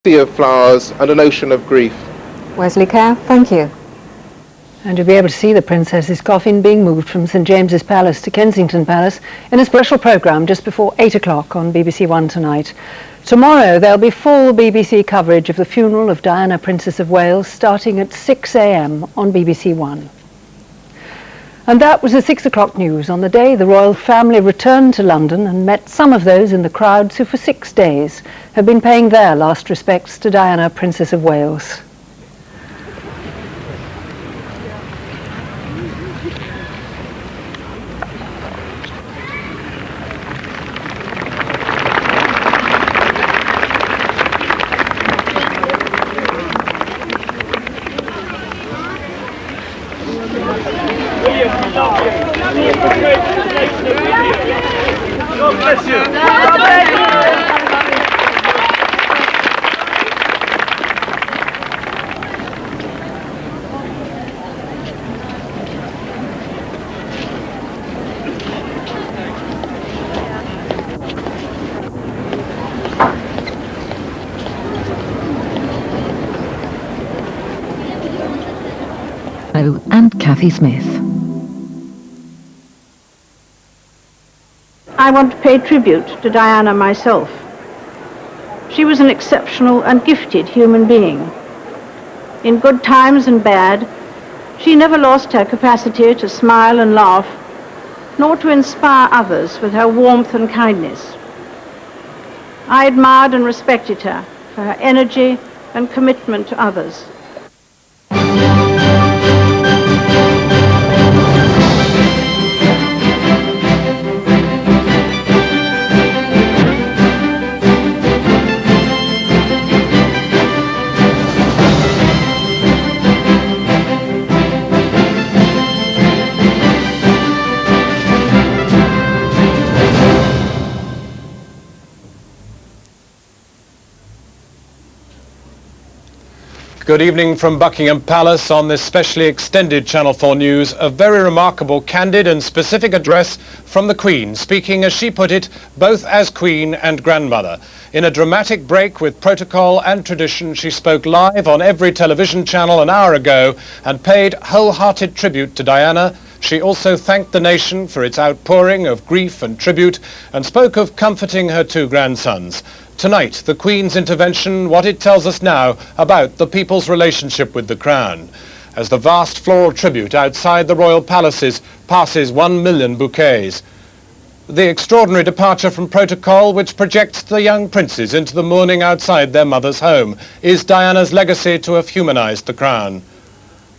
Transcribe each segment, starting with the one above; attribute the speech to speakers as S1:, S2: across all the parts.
S1: sea of flowers and an ocean of grief.
S2: Wesley Kerr, thank you.
S3: And you'll be able to see the Princess's coffin being moved from St James's Palace to Kensington Palace in a special programme just before 8 o'clock on BBC One tonight. Tomorrow there'll be full BBC coverage of the funeral of Diana, Princess of Wales, starting at 6 a.m. on BBC One. And that was the 6 o'clock news on the day the royal family returned to London and met some of those in the crowds who for 6 days have been paying their last respects to Diana, Princess of Wales.
S4: God bless you.
S5: And Kathy Smith.
S6: I want to pay tribute to Diana myself. She was an exceptional and gifted human being. In good times and bad, she never lost her capacity to smile and laugh, nor to inspire others with her warmth and kindness. I admired and respected her for her energy and commitment to others.
S7: Good evening from Buckingham Palace on this specially extended Channel 4 News. A very remarkable, candid and specific address from the Queen, speaking, as she put it, both as Queen and grandmother. In a dramatic break with protocol and tradition, she spoke live on every television channel an hour ago and paid wholehearted tribute to Diana. She also thanked the nation for its outpouring of grief and tribute and spoke of comforting her two grandsons. Tonight, the Queen's intervention, what it tells us now about the people's relationship with the Crown, as the vast floral tribute outside the royal palaces passes 1 million bouquets. The extraordinary departure from protocol, which projects the young princes into the mourning outside their mother's home, is Diana's legacy to have humanized the Crown.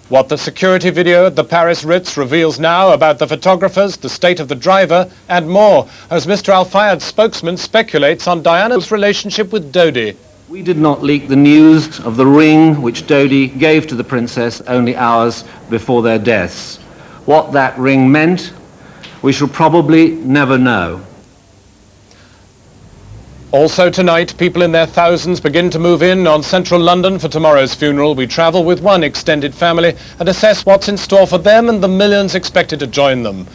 S7: What the security video at the Paris Ritz reveals now about the photographers, the state of the driver, and more, as Mr. Al-Fayed's spokesman speculates on Diana's relationship with Dodi.
S8: We did not leak the news of the ring which Dodi gave to the princess only hours before their deaths. What that ring meant, we shall probably never know.
S7: Also tonight, people in their thousands begin to move in on central London for tomorrow's funeral. We travel with one extended family and assess what's in store for them and the millions expected to join them.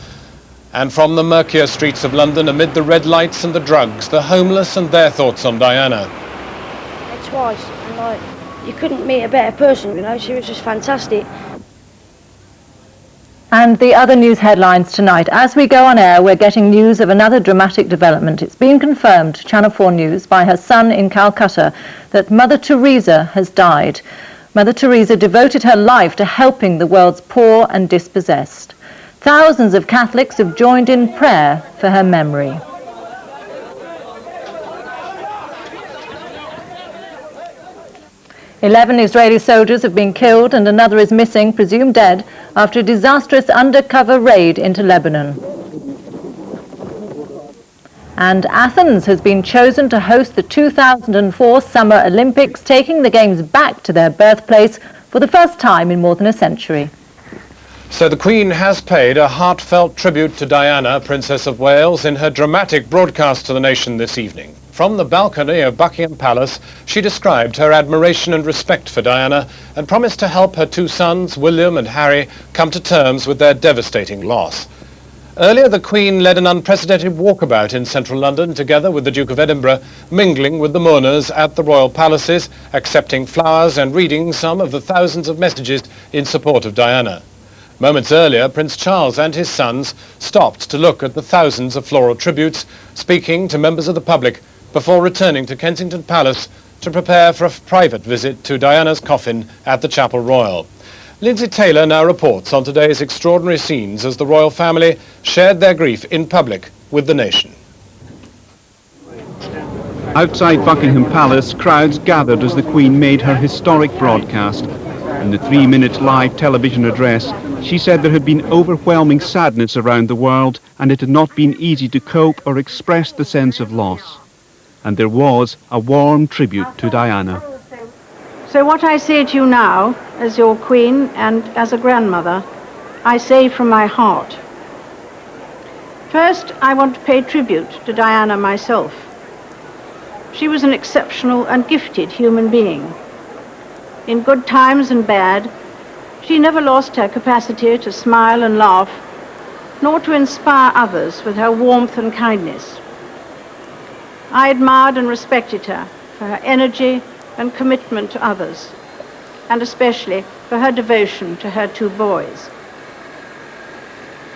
S7: And from the murkier streets of London, amid the red lights and the drugs, the homeless and their thoughts on Diana.
S9: Twice, and you couldn't meet a better person, you know, she was just fantastic.
S5: And the other news headlines tonight. As we go on air, we're getting news of another dramatic development. It's been confirmed to Channel 4 News by her son in Calcutta that Mother Teresa has died. Mother Teresa devoted her life to helping the world's poor and dispossessed. Thousands of Catholics have joined in prayer for her memory. "11 Israeli soldiers have been killed and another is missing, presumed dead, after a disastrous undercover raid into Lebanon. And Athens has been chosen to host the 2004 Summer Olympics, taking the Games back to their birthplace for the first time in more than a century.
S7: So the Queen has paid a heartfelt tribute to Diana, Princess of Wales, in her dramatic broadcast to the nation this evening. From the balcony of Buckingham Palace, she described her admiration and respect for Diana and promised to help her two sons, William and Harry, come to terms with their devastating loss. Earlier, the Queen led an unprecedented walkabout in central London, together with the Duke of Edinburgh, mingling with the mourners at the royal palaces, accepting flowers and reading some of the thousands of messages in support of Diana. Moments earlier, Prince Charles and his sons stopped to look at the thousands of floral tributes, speaking to members of the public before returning to Kensington Palace to prepare for a private visit to Diana's coffin at the Chapel Royal. Lindsay Taylor now reports on today's extraordinary scenes as the royal family shared their grief in public with the nation.
S10: Outside Buckingham Palace, crowds gathered as the Queen made her historic broadcast. In the 3-minute live television address, she said there had been overwhelming sadness around the world and it had not been easy to cope or express the sense of loss. And there was a warm tribute to Diana.
S6: So what I say to you now, as your Queen and as a grandmother, I say from my heart. First, I want to pay tribute to Diana myself. She was an exceptional and gifted human being. In good times and bad, she never lost her capacity to smile and laugh, nor to inspire others with her warmth and kindness. I admired and respected her for her energy and commitment to others, and especially for her devotion to her 2 boys.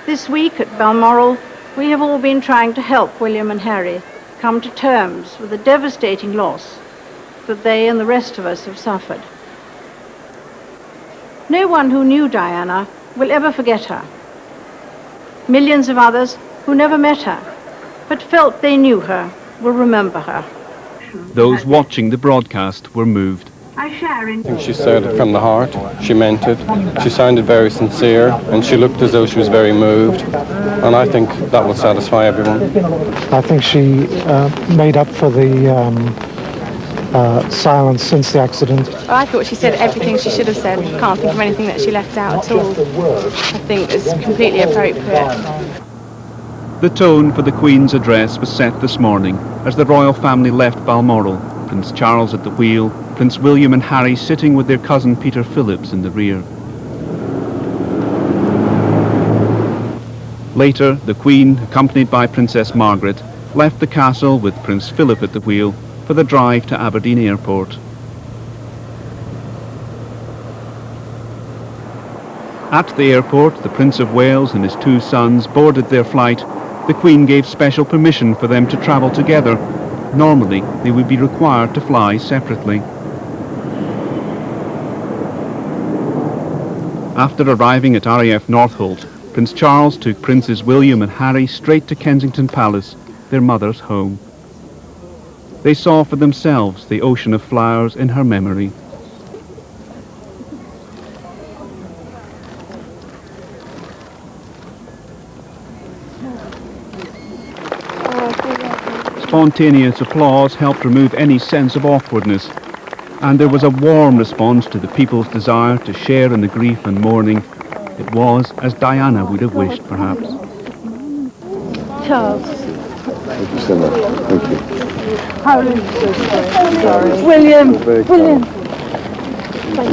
S6: This week at Balmoral, we have all been trying to help William and Harry come to terms with the devastating loss that they and the rest of us have suffered. No one who knew Diana will ever forget her. Millions of others who never met her, but felt they knew her, will remember her.
S10: Those watching the broadcast were moved.
S6: I
S11: think she said it from the heart. She meant it. She sounded very sincere and she looked as though she was very moved. And I think that will satisfy everyone.
S12: I think she made up for the silence since the accident.
S13: I thought she said everything she should have said. Can't think of anything that she left out at all. I think it's completely appropriate.
S10: The tone for the Queen's address was set this morning as the royal family left Balmoral, Prince Charles at the wheel, Prince William and Harry sitting with their cousin Peter Phillips in the rear. Later, the Queen, accompanied by Princess Margaret, left the castle with Prince Philip at the wheel for the drive to Aberdeen Airport. At the airport, the Prince of Wales and his 2 sons boarded their flight. The Queen gave special permission for them to travel together. Normally, they would be required to fly separately. After arriving at RAF Northolt, Prince Charles took Princes William and Harry straight to Kensington Palace, their mother's home. They saw for themselves the ocean of flowers in her memory. Spontaneous applause helped remove any sense of awkwardness, and there was a warm response to the people's desire to share in the grief and mourning. It was as Diana would have wished, perhaps.
S9: Charles.
S11: Thank you so much. Thank you.
S9: Sorry. William. William.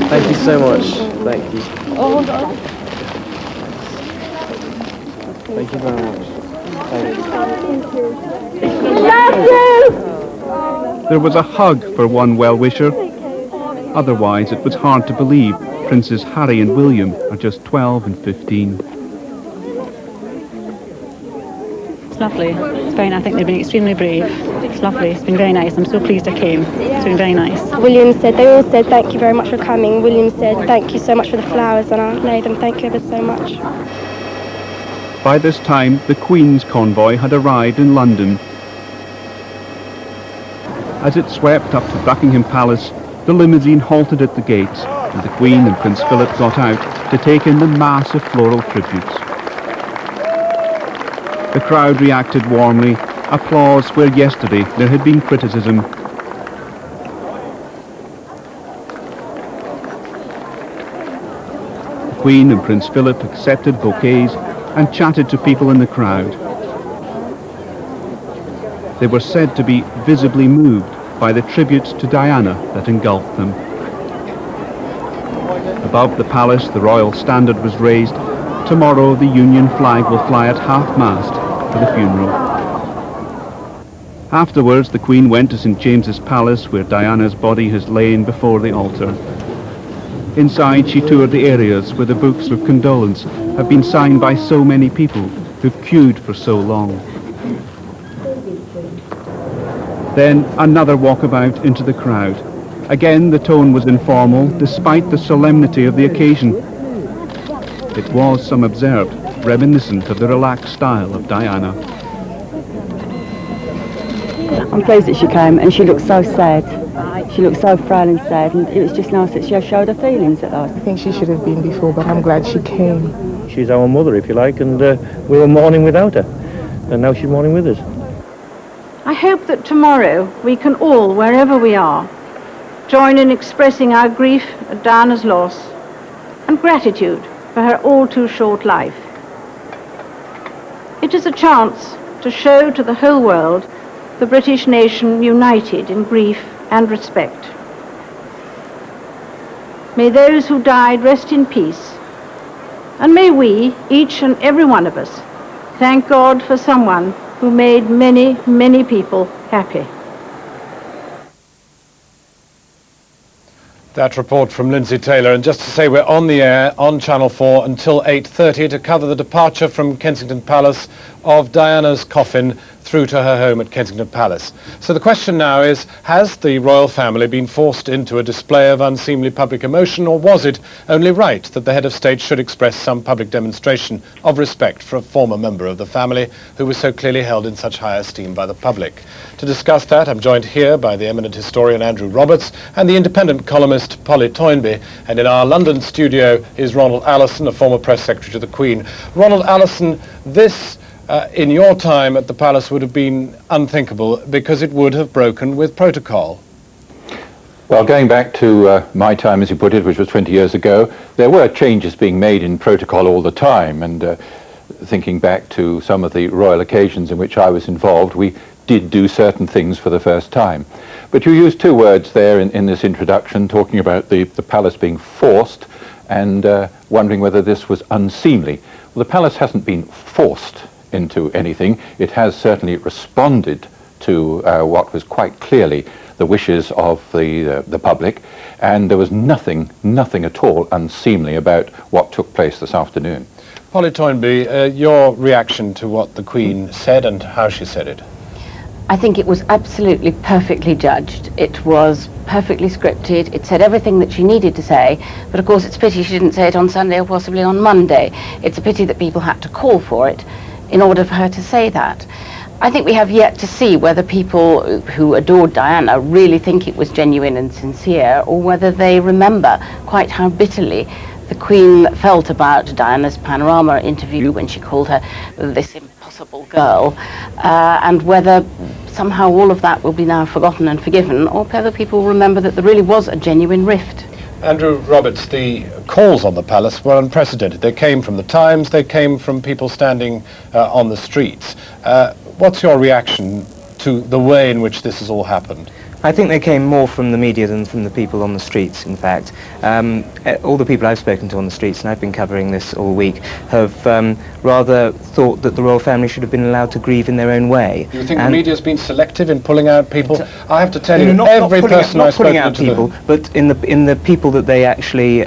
S11: Thank you so much. Thank you.
S9: Oh, hold on.
S11: Thank you very much.
S10: There was a hug for one well-wisher. Otherwise, it was hard to believe Princes Harry and William are just 12 and 15.
S3: It's lovely. It's very nice. I think they've been extremely brave. It's lovely. It's been very nice. I'm so pleased I came. It's been very nice.
S9: William said, they all said thank you very much for coming. William said thank you so much for the flowers, and I made them thank you ever so much.
S10: By this time, the Queen's convoy had arrived in London. As it swept up to Buckingham Palace, the limousine halted at the gates, and the Queen and Prince Philip got out to take in the mass of floral tributes. The crowd reacted warmly, applause where yesterday there had been criticism. The Queen and Prince Philip accepted bouquets and chatted to people in the crowd. They were said to be visibly moved by the tributes to Diana that engulfed them. Above the palace, the royal standard was raised, Tomorrow the Union flag will fly at half-mast for the funeral. Afterwards, the Queen went to St James's Palace, where Diana's body has lain before the altar. Inside, she toured the areas where the books of condolence have been signed by so many people who've queued for so long. Then another walkabout into the crowd. Again, the tone was informal, despite the solemnity of the occasion. It was, some observed, reminiscent of the relaxed style of Diana.
S14: I'm pleased that she came, and she looked so sad. She looked so frail and sad, and it was just nice that she showed her feelings at last.
S15: I think she should have been before, but I'm glad she came.
S16: She's our mother, if you like, and we were mourning without her, and now she's mourning with us.
S6: I hope that tomorrow we can all, wherever we are, join in expressing our grief at Diana's loss and gratitude for her all-too-short life. It is a chance to show to the whole world the British nation united in grief and respect. May those who died rest in peace, and may we, each and every one of us, thank God for someone who made many, many people happy.
S7: That report from Lindsay Taylor, and just to say we're on the air on Channel 4 until 8:30 to cover the departure from Kensington Palace of Diana's coffin through to her home at Kensington Palace. So the question now is, has the royal family been forced into a display of unseemly public emotion, or was it only right that the head of state should express some public demonstration of respect for a former member of the family who was so clearly held in such high esteem by the public? To discuss that, I'm joined here by the eminent historian Andrew Roberts and the independent columnist Polly Toynbee, and in our London studio is Ronald Allison, a former press secretary to the Queen. Ronald Allison, this in your time at the palace would have been unthinkable because it would have broken with protocol.
S17: Well, going back to my time, as you put it, which was 20 years ago, there were changes being made in protocol all the time, and thinking back to some of the royal occasions in which I was involved, we did do certain things for the first time. But you used two words there in this introduction, talking about the palace being forced and wondering whether this was unseemly. Well, the palace hasn't been forced into anything. It has certainly responded to what was quite clearly the wishes of the public, and there was nothing at all unseemly about what took place this afternoon.
S7: Polly Toynbee, your reaction to what the Queen said and how she said it?
S18: I think it was absolutely perfectly judged. It was perfectly scripted. It said everything that she needed to say, but of course it's a pity she didn't say it on Sunday or possibly on Monday. It's a pity that people had to call for it in order for her to say that. I think we have yet to see whether people who adored Diana really think it was genuine and sincere, or whether they remember quite how bitterly the Queen felt about Diana's Panorama interview when she called her this impossible girl, and whether somehow all of that will be now forgotten and forgiven, or whether people remember that there really was a genuine rift.
S7: Andrew Roberts, the calls on the palace were unprecedented. They came from the Times, they came from people standing on the streets. What's your reaction to the way in which this has all happened?
S19: I think they came more from the media than from the people on the streets, in fact. All the people I've spoken to on the streets, and I've been covering this all week, have rather thought that the royal family should have been allowed to grieve in their own way.
S7: Do you think the media's been selective in pulling out people? I have to tell you, every person I've spoken to...
S19: Not pulling out people, but in the people that they actually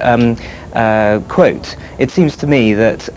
S19: quote, it seems to me that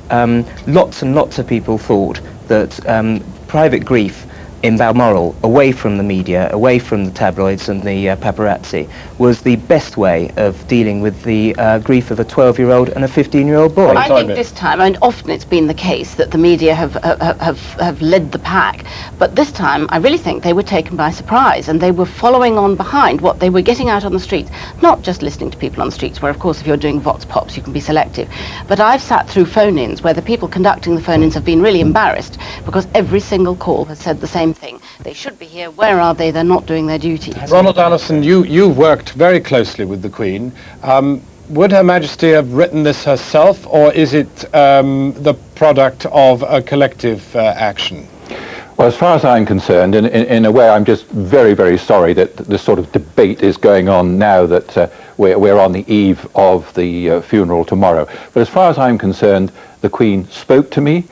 S19: lots and lots of people thought that private grief in Balmoral, away from the media, away from the tabloids and the paparazzi, was the best way of dealing with the grief of a 12-year-old and a 15-year-old boy.
S18: I think this time, I mean, often it's been the case that the media have led the pack, but this time I really think they were taken by surprise, and they were following on behind what they were getting out on the streets, not just listening to people on the streets, where of course if you're doing vox pops you can be selective, but I've sat through phone-ins where the people conducting the phone-ins have been really embarrassed because every single call has said the same thing. They should be here. Where are they? They're not doing their duty.
S7: Ronald Allison, you worked very closely with the Queen. Would Her Majesty have written this herself, or is it the product of a collective action?
S17: Well, as far as I'm concerned, in a way, I'm just very, very sorry that this sort of debate is going on now that we're on the eve of the funeral tomorrow. But as far as I'm concerned, the Queen spoke to me.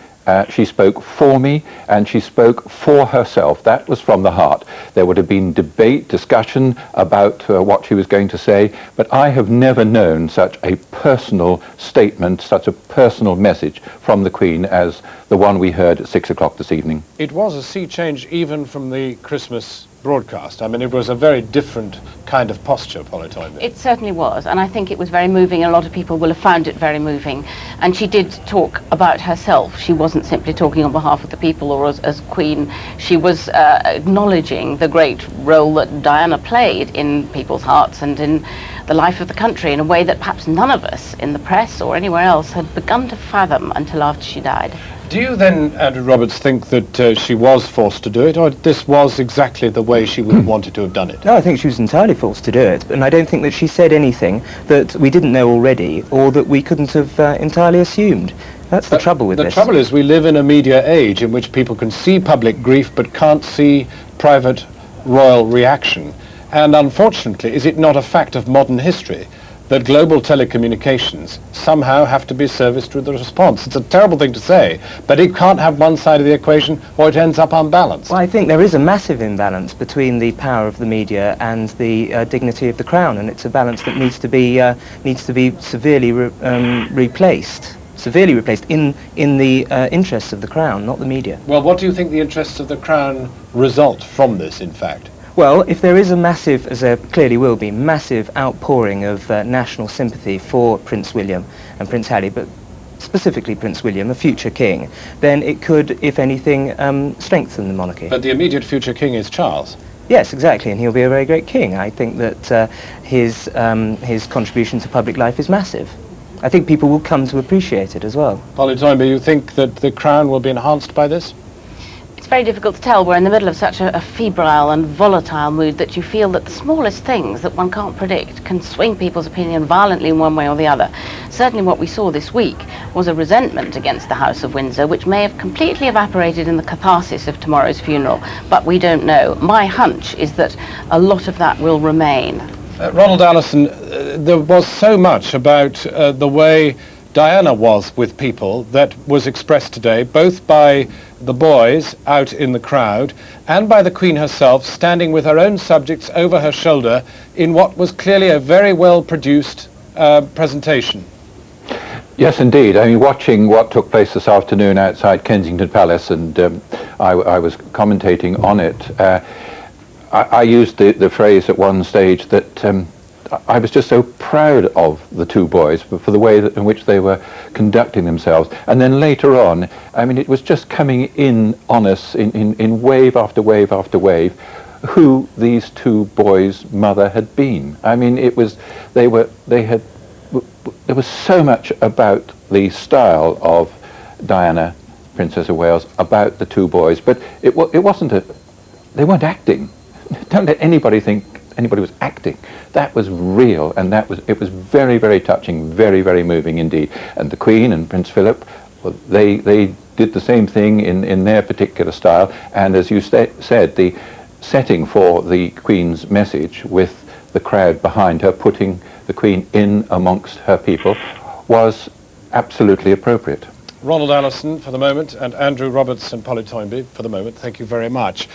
S17: She spoke for me, and she spoke for herself. That was from the heart. There would have been debate, discussion about what she was going to say, but I have never known such a personal statement, such a personal message from the Queen as the one we heard at 6 o'clock this evening.
S7: It was a sea change even from the Christmas broadcast. I mean, it was a very different kind of posture, Polly Toynbee.
S18: It certainly was, and I think it was very moving, and a lot of people will have found it very moving. And she did talk about herself. She wasn't simply talking on behalf of the people or as Queen. She was acknowledging the great role that Diana played in people's hearts and in the life of the country in a way that perhaps none of us in the press or anywhere else had begun to fathom until after she died.
S7: Do you then, Andrew Roberts, think that she was forced to do it, or this was exactly the way she would have wanted to have done it?
S19: No, I think she was entirely forced to do it, and I don't think that she said anything that we didn't know already or that we couldn't have entirely assumed. That's the trouble with this.
S7: The trouble is we live in a media age in which people can see public grief but can't see private royal reaction. And unfortunately, is it not a fact of modern history that global telecommunications somehow have to be serviced with a response? It's a terrible thing to say, but it can't have one side of the equation or it ends up unbalanced.
S19: Well, I think there is a massive imbalance between the power of the media and the dignity of the Crown, and it's a balance that needs to be severely replaced. Severely replaced in the interests of the Crown, not the media.
S7: Well, what do you think the interests of the Crown result from this, in fact?
S19: Well, if there is a massive, as there clearly will be, massive outpouring of national sympathy for Prince William and Prince Harry, but specifically Prince William, a future king, then it could, if anything, strengthen the monarchy.
S7: But the immediate future king is Charles.
S19: Yes, exactly, and he'll be a very great king. I think that his contribution to public life is massive. I think people will come to appreciate it as well.
S7: Polly Toynbee, you think that the Crown will be enhanced by this?
S18: It's very difficult to tell. We're in the middle of such a febrile and volatile mood that you feel that the smallest things that one can't predict can swing people's opinion violently in one way or the other. Certainly what we saw this week was a resentment against the House of Windsor, which may have completely evaporated in the catharsis of tomorrow's funeral, but we don't know. My hunch is that a lot of that will remain.
S7: Ronald Allison, there was so much about the way Diana was with people that was expressed today, both by the boys out in the crowd and by the Queen herself standing with her own subjects over her shoulder in what was clearly a very well produced presentation.
S17: Yes, indeed. I mean, watching what took place this afternoon outside Kensington Palace, and I was commentating on it, I used the phrase at one stage that I was just so proud of the two boys for the way in which they were conducting themselves. And then later on, I mean, it was just coming in on us in wave after wave after wave who these two boys' mother had been. I mean, there was so much about the style of Diana, Princess of Wales, about the two boys, but it wasn't they weren't acting. Don't let anybody think anybody was acting. That was real, and it was very, very touching, very, very moving indeed. And the Queen and Prince Philip, well, they did the same thing in their particular style, and as you said, the setting for the Queen's message with the crowd behind her, putting the Queen in amongst her people, was absolutely appropriate.
S7: Ronald Allison for the moment, and Andrew Roberts and Polly Toynbee for the moment. Thank you very much.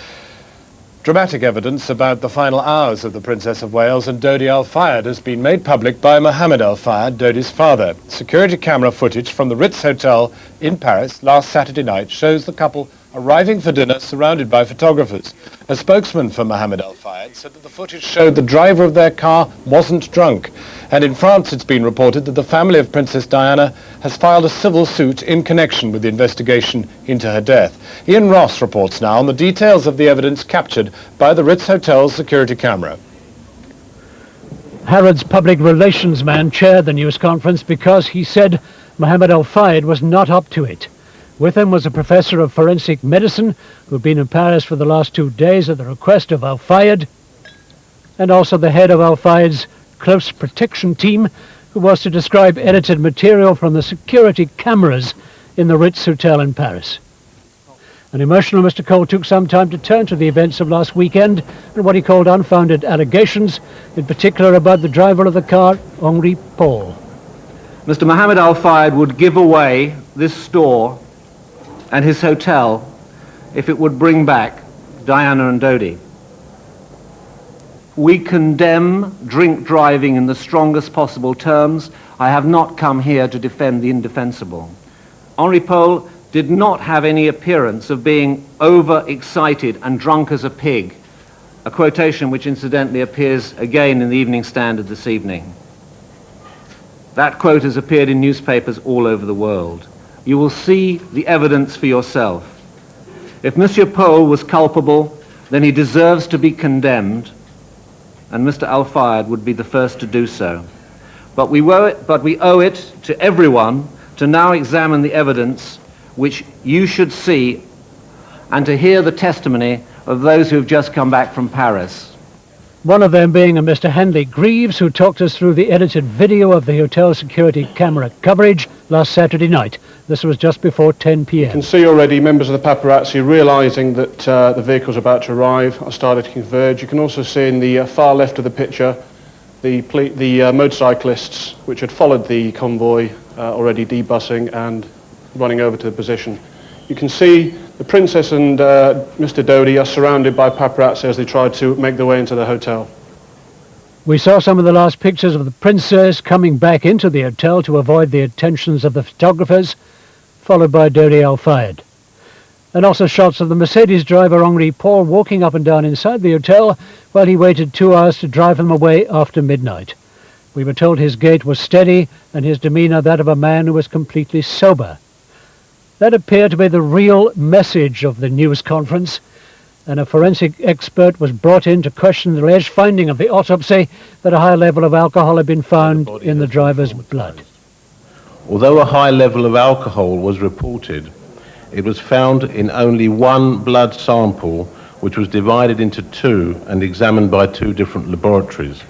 S7: Dramatic evidence about the final hours of the Princess of Wales and Dodi Al-Fayed has been made public by Mohammed Al-Fayed, Dodi's father. Security camera footage from the Ritz Hotel in Paris last Saturday night shows the couple arriving for dinner surrounded by photographers. A spokesman for Mohammed Al-Fayed said that the footage showed the driver of their car wasn't drunk. And in France it's been reported that the family of Princess Diana has filed a civil suit in connection with the investigation into her death. Ian Ross reports now on the details of the evidence captured by the Ritz Hotel's security camera.
S20: Harrods public relations man chaired the news conference because he said Mohammed Al-Fayed was not up to it. With him was a professor of forensic medicine who'd been in Paris for the last 2 days at the request of Al-Fayed, and also the head of Al-Fayed's close protection team, who was to describe edited material from the security cameras in the Ritz Hotel in Paris. An emotional Mr. Cole took some time to turn to the events of last weekend and what he called unfounded allegations, in particular about the driver of the car, Henri Paul.
S8: Mr. Mohammed Al-Fayed would give away this store and his hotel if it would bring back Diana and Dodi. We condemn drink driving in the strongest possible terms. I have not come here to defend the indefensible. Henri Paul did not have any appearance of being overexcited and drunk as a pig, a quotation which incidentally appears again in the Evening Standard this evening. That quote has appeared in newspapers all over the world. You will see the evidence for yourself. If Monsieur Paul was culpable, then he deserves to be condemned, and Mr. Al-Fayed would be the first to do so. But we owe it to everyone to now examine the evidence which you should see and to hear the testimony of those who have just come back from Paris.
S20: One of them being a Mr. Henley Greaves, who talked us through the edited video of the hotel security camera coverage last Saturday night. This was just before 10 p.m.
S21: You can see already members of the paparazzi realising that the vehicle's about to arrive are started to converge. You can also see in the far left of the picture the motorcyclists which had followed the convoy already debussing and running over to the position. You can see the Princess and Mr. Dodi are surrounded by paparazzi as they try to make their way into the hotel.
S20: We saw some of the last pictures of the Princess coming back into the hotel to avoid the attentions of the photographers, followed by Dodi Al-Fayed. And also shots of the Mercedes driver Henri Paul walking up and down inside the hotel while he waited 2 hours to drive them away after midnight. We were told his gait was steady and his demeanour that of a man who was completely sober. That appeared to be the real message of the news conference, and a forensic expert was brought in to question the alleged finding of the autopsy that a high level of alcohol had been found in the driver's blood.
S22: Although a high level of alcohol was reported, it was found in only one blood sample, which was divided into two and examined by two different laboratories.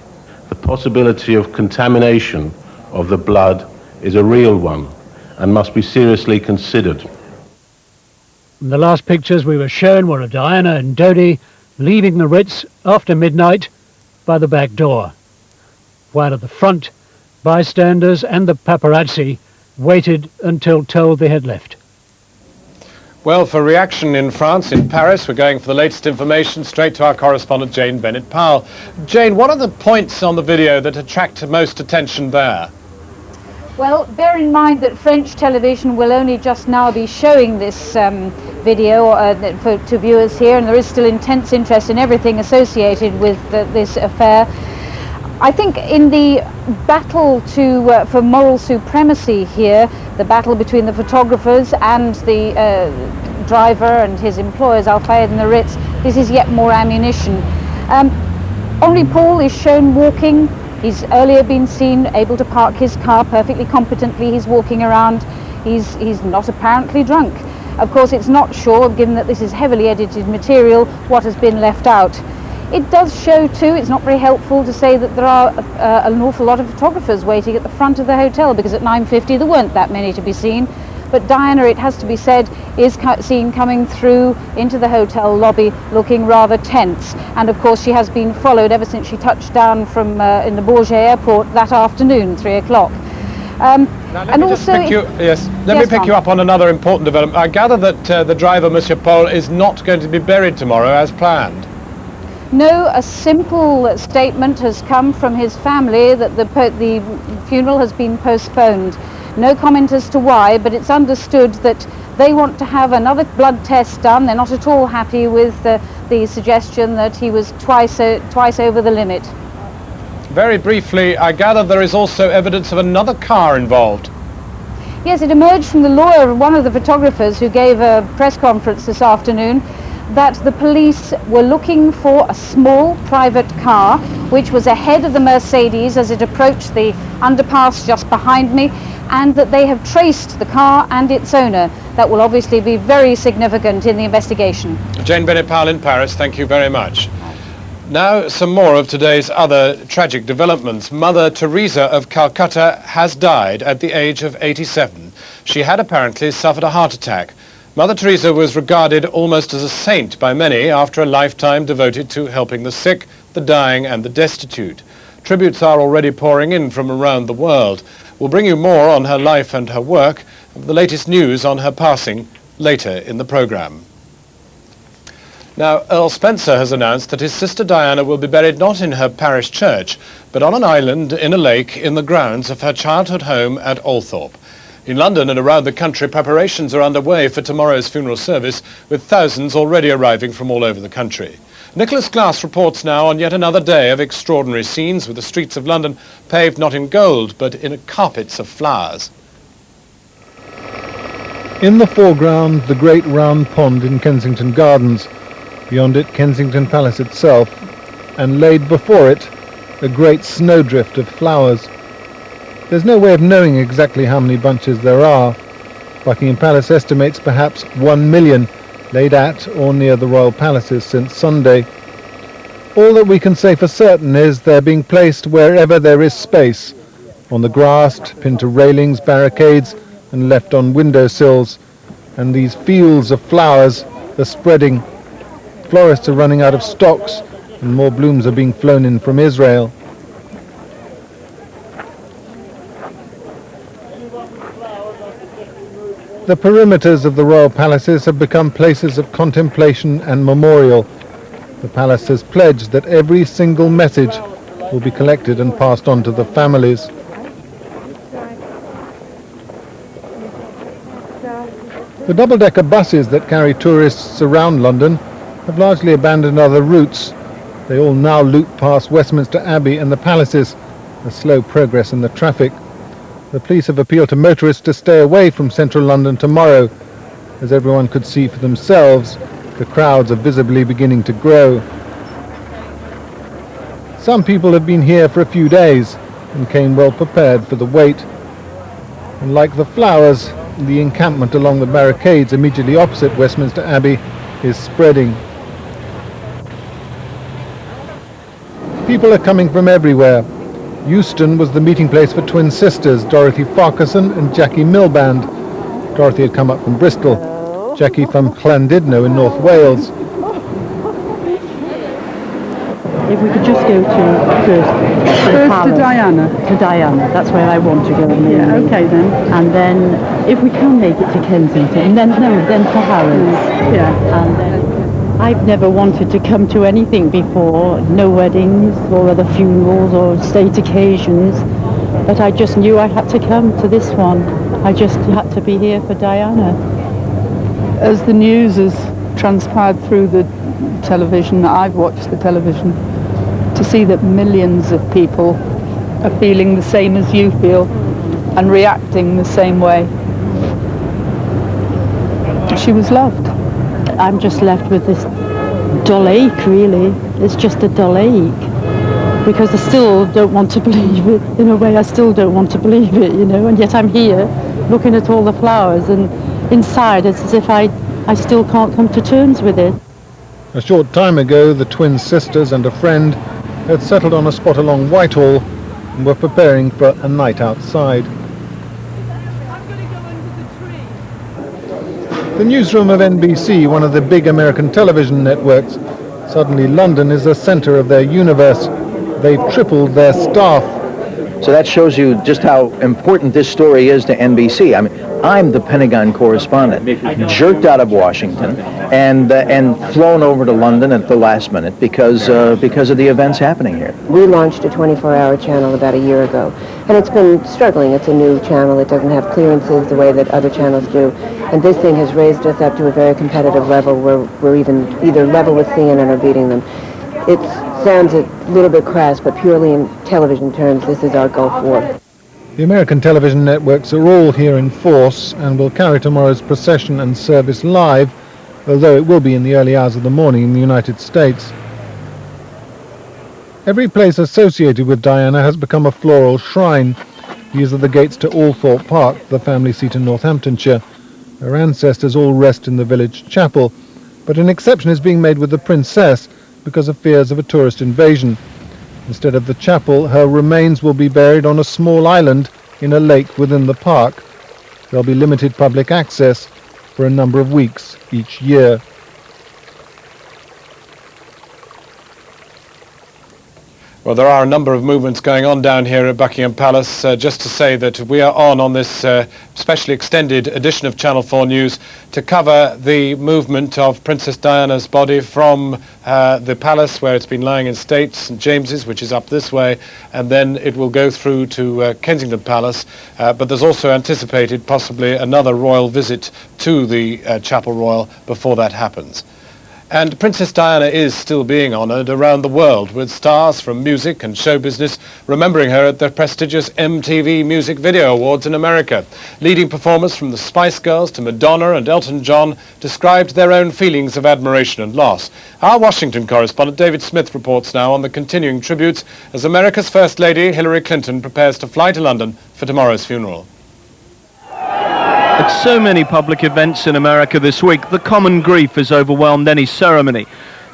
S22: The possibility of contamination of the blood is a real one and must be seriously considered.
S20: The last pictures we were shown were of Diana and Dodi leaving the Ritz after midnight by the back door, while at the front, bystanders and the paparazzi waited until told they had left.
S7: Well, for reaction in France, in Paris, we're going for the latest information straight to our correspondent Jane Bennett-Powell. Jane, what are the points on the video that attract most attention there?
S23: Well, bear in mind that French television will only just now be showing this video to viewers here, and there is still intense interest in everything associated with this affair. I think in the battle for moral supremacy here, the battle between the photographers and the driver and his employers, Al-Fayed and the Ritz, this is yet more ammunition. Henri Paul is shown walking. He's earlier been seen able to park his car perfectly competently. He's walking around. He's not apparently drunk. Of course, it's not sure, given that this is heavily edited material, what has been left out. It does show too, it's not very helpful to say that there are an awful lot of photographers waiting at the front of the hotel, because at 9:50 there weren't that many to be seen. But Diana, it has to be said, is seen coming through into the hotel lobby looking rather tense. And of course she has been followed ever since she touched down from in the Bourget airport that afternoon, 3 o'clock.
S7: Let me pick you up on another important development. I gather that the driver, Monsieur Paul, is not going to be buried tomorrow as planned.
S23: No, a simple statement has come from his family that the funeral has been postponed. No comment as to why, but it's understood that they want to have another blood test done. They're not at all happy with the suggestion that he was twice over the limit.
S7: Very briefly, I gather there is also evidence of another car involved.
S23: Yes, it emerged from the lawyer of one of the photographers who gave a press conference this afternoon that the police were looking for a small private car which was ahead of the Mercedes as it approached the underpass just behind me, and that they have traced the car and its owner. That will obviously be very significant in the investigation.
S7: Jane Bennett-Powell in Paris, thank you very much. Now, some more of today's other tragic developments. Mother Teresa of Calcutta has died at the age of 87. She had apparently suffered a heart attack. Mother Teresa was regarded almost as a saint by many after a lifetime devoted to helping the sick, the dying and the destitute. Tributes are already pouring in from around the world. We'll bring you more on her life and her work, and the latest news on her passing later in the programme. Now, Earl Spencer has announced that his sister Diana will be buried not in her parish church, but on an island in a lake in the grounds of her childhood home at Althorpe. In London and around the country, preparations are underway for tomorrow's funeral service, with thousands already arriving from all over the country. Nicholas Glass reports now on yet another day of extraordinary scenes, with the streets of London paved not in gold, but in carpets of flowers.
S1: In the foreground, the great round pond in Kensington Gardens. Beyond it, Kensington Palace itself, and laid before it, a great snowdrift of flowers. There's no way of knowing exactly how many bunches there are. Buckingham Palace estimates perhaps 1 million laid at or near the royal palaces since Sunday. All that we can say for certain is they're being placed wherever there is space, on the grass, pinned to railings, barricades, and left on windowsills. And these fields of flowers are spreading. Florists are running out of stocks, and more blooms are being flown in from Israel. The perimeters of the royal palaces have become places of contemplation and memorial. The palace has pledged that every single message will be collected and passed on to the families. The double-decker buses that carry tourists around London have largely abandoned other routes. They all now loop past Westminster Abbey and the palaces, a slow progress in the traffic. The police have appealed to motorists to stay away from central London tomorrow. As everyone could see for themselves, the crowds are visibly beginning to grow. Some people have been here for a few days and came well prepared for the wait. And like the flowers, the encampment along the barricades immediately opposite Westminster Abbey is spreading. People are coming from everywhere. Euston was the meeting place for twin sisters, Dorothy Farquharson and Jackie Milband. Dorothy had come up from Bristol, Jackie from Llandudno in North Wales.
S14: If we could just go to first to Diana. To Diana, that's where I want to go. Yeah, okay then. And then, if we can make it to Kensington, then to Harrods. Yeah. And then I've never wanted to come to anything before, no weddings or other funerals or state occasions, but I just knew I had to come to this one. I just had to be here for Diana.
S2: As the news has transpired through the television, I've watched the television, to see that millions of people are feeling the same as you feel and reacting the same way. She was loved.
S14: I'm just left with this dull ache, really. It's just a dull ache. Because I still don't want to believe it. In a way, I still don't want to believe it, you know. And yet I'm here, looking at all the flowers, and inside it's as if I still can't come to terms with it.
S1: A short time ago, the twin sisters and a friend had settled on a spot along Whitehall and were preparing for a night outside. The newsroom of NBC, one of the big American television networks. Suddenly London is the centre of their universe. They've tripled their staff.
S4: So that shows you just how important this story is to NBC. I mean, I'm the Pentagon correspondent, jerked out of Washington and flown over to London at the last minute because of the events happening here.
S24: We launched a 24-hour channel about a year ago, and it's been struggling. It's a new channel. It doesn't have clearances the way that other channels do, and this thing has raised us up to a very competitive level where we're either level with CNN or beating them. It sounds a little bit crass, but purely in television terms, this is our Gulf War.
S1: The American television networks are all here in force and will carry tomorrow's procession and service live, although it will be in the early hours of the morning in the United States. Every place associated with Diana has become a floral shrine. These are the gates to Althorpe Park, the family seat in Northamptonshire. Her ancestors all rest in the village chapel, but an exception is being made with the princess because of fears of a tourist invasion. Instead of the chapel, her remains will be buried on a small island in a lake within the park. There'll be limited public access. for a number of weeks each year.
S7: Well, there are a number of movements going on down here at Buckingham Palace. Just to say that we are on this specially extended edition of Channel 4 News to cover the movement of Princess Diana's body from the palace where it's been lying in state, St James's, which is up this way, and then it will go through to Kensington Palace. But there's also anticipated possibly another royal visit to the Chapel Royal before that happens. And Princess Diana is still being honoured around the world, with stars from music and show business remembering her at the prestigious MTV Music Video Awards in America. Leading performers from the Spice Girls to Madonna and Elton John described their own feelings of admiration and loss. Our Washington correspondent David Smith reports now on the continuing tributes as America's First Lady Hillary Clinton prepares to fly to London for tomorrow's funeral.
S10: At so many public events in America this week, the common grief has overwhelmed any ceremony.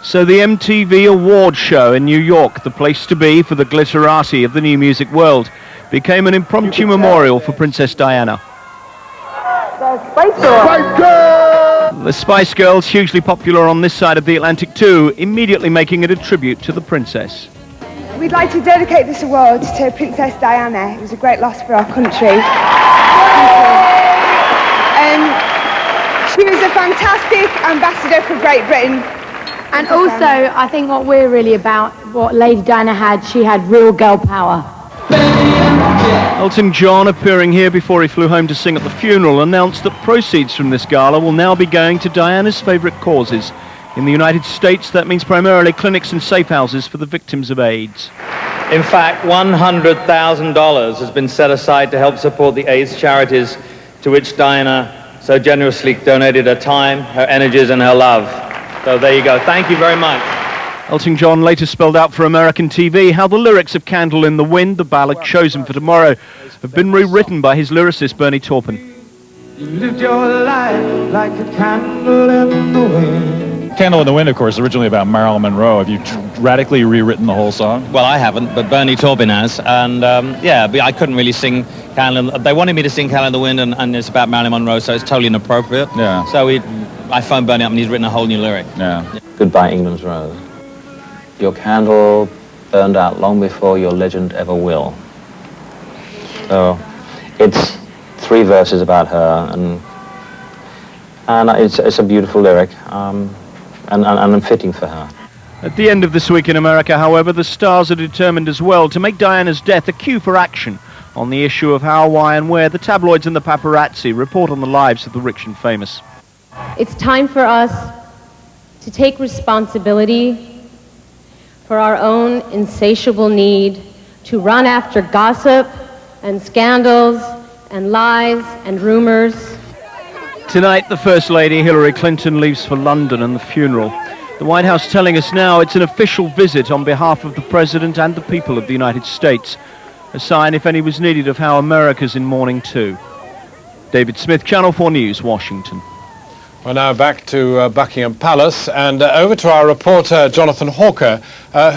S10: So the MTV Awards show in New York, the place to be for the glitterati of the new music world, became an impromptu memorial for Princess Diana. The Spice Girls, hugely popular on this side of the Atlantic too, immediately making it a tribute to the princess.
S5: We'd like to dedicate this award to Princess Diana. It was a great loss for our country. She was a fantastic ambassador for Great Britain.
S23: And also, I think what we're really about, what Lady Diana had, she had real girl power.
S10: Elton John, appearing here before he flew home to sing at the funeral, announced that proceeds from this gala will now be going to Diana's favourite causes. In the United States, that means primarily clinics and safe houses for the victims of AIDS.
S11: In fact, $100,000 has been set aside to help support the AIDS charities to which Diana so generously donated her time, her energies and her love. So there you go. Thank you very much.
S10: Elton John later spelled out for American TV how the lyrics of Candle in the Wind, the ballad chosen for tomorrow, have been rewritten by his lyricist Bernie Taupin.
S12: You lived your life like a candle in the wind.
S13: Candle in the Wind, of course, originally about Marilyn Monroe. Have you radically rewritten the whole song?
S11: Well, I haven't, but Bernie Taupin has. And yeah, I couldn't really sing Candle. They wanted me to sing Candle in the Wind, and it's about Marilyn Monroe, so it's totally inappropriate.
S13: Yeah.
S11: So I phoned Bernie up, and he's written a whole new lyric.
S13: Yeah.
S11: Goodbye, England's Rose. Your candle burned out long before your legend ever will. So it's 3 verses about her, and it's a beautiful lyric. And fitting for her.
S10: At the end of This Week in America, however, the stars are determined as well to make Diana's death a cue for action on the issue of how, why and where the tabloids and the paparazzi report on the lives of the rich and famous.
S25: It's time for us to take responsibility for our own insatiable need to run after gossip and scandals and lies and rumors.
S10: Tonight, the First Lady, Hillary Clinton, leaves for London and the funeral. The White House telling us now it's an official visit on behalf of the President and the people of the United States. A sign, if any was needed, of how America's in mourning too. David Smith, Channel 4 News, Washington.
S7: We're now back to Buckingham Palace and over to our reporter Jonathan Hawker,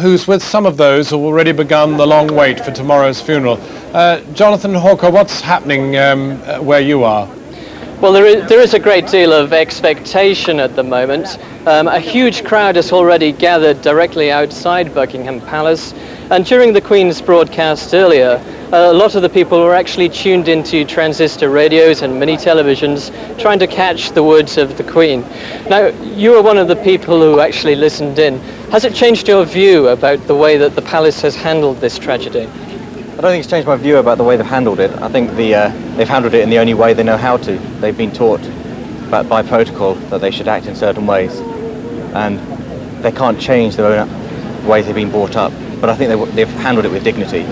S7: who's with some of those who have already begun the long wait for tomorrow's funeral. Jonathan Hawker, what's happening where you are?
S26: Well, there is a great deal of expectation at the moment. A huge crowd has already gathered directly outside Buckingham Palace, and during the Queen's broadcast earlier, a lot of the people were actually tuned into transistor radios and mini televisions trying to catch the words of the Queen. Now, you were one of the people who actually listened in. Has it changed your view about the way that the palace has handled this tragedy?
S27: I don't think it's changed my view about the way they've handled it. I think they've handled it in the only way they know how to. They've been taught by protocol that they should act in certain ways, and they can't change their own ways they've been brought up. But I think they've handled it with dignity.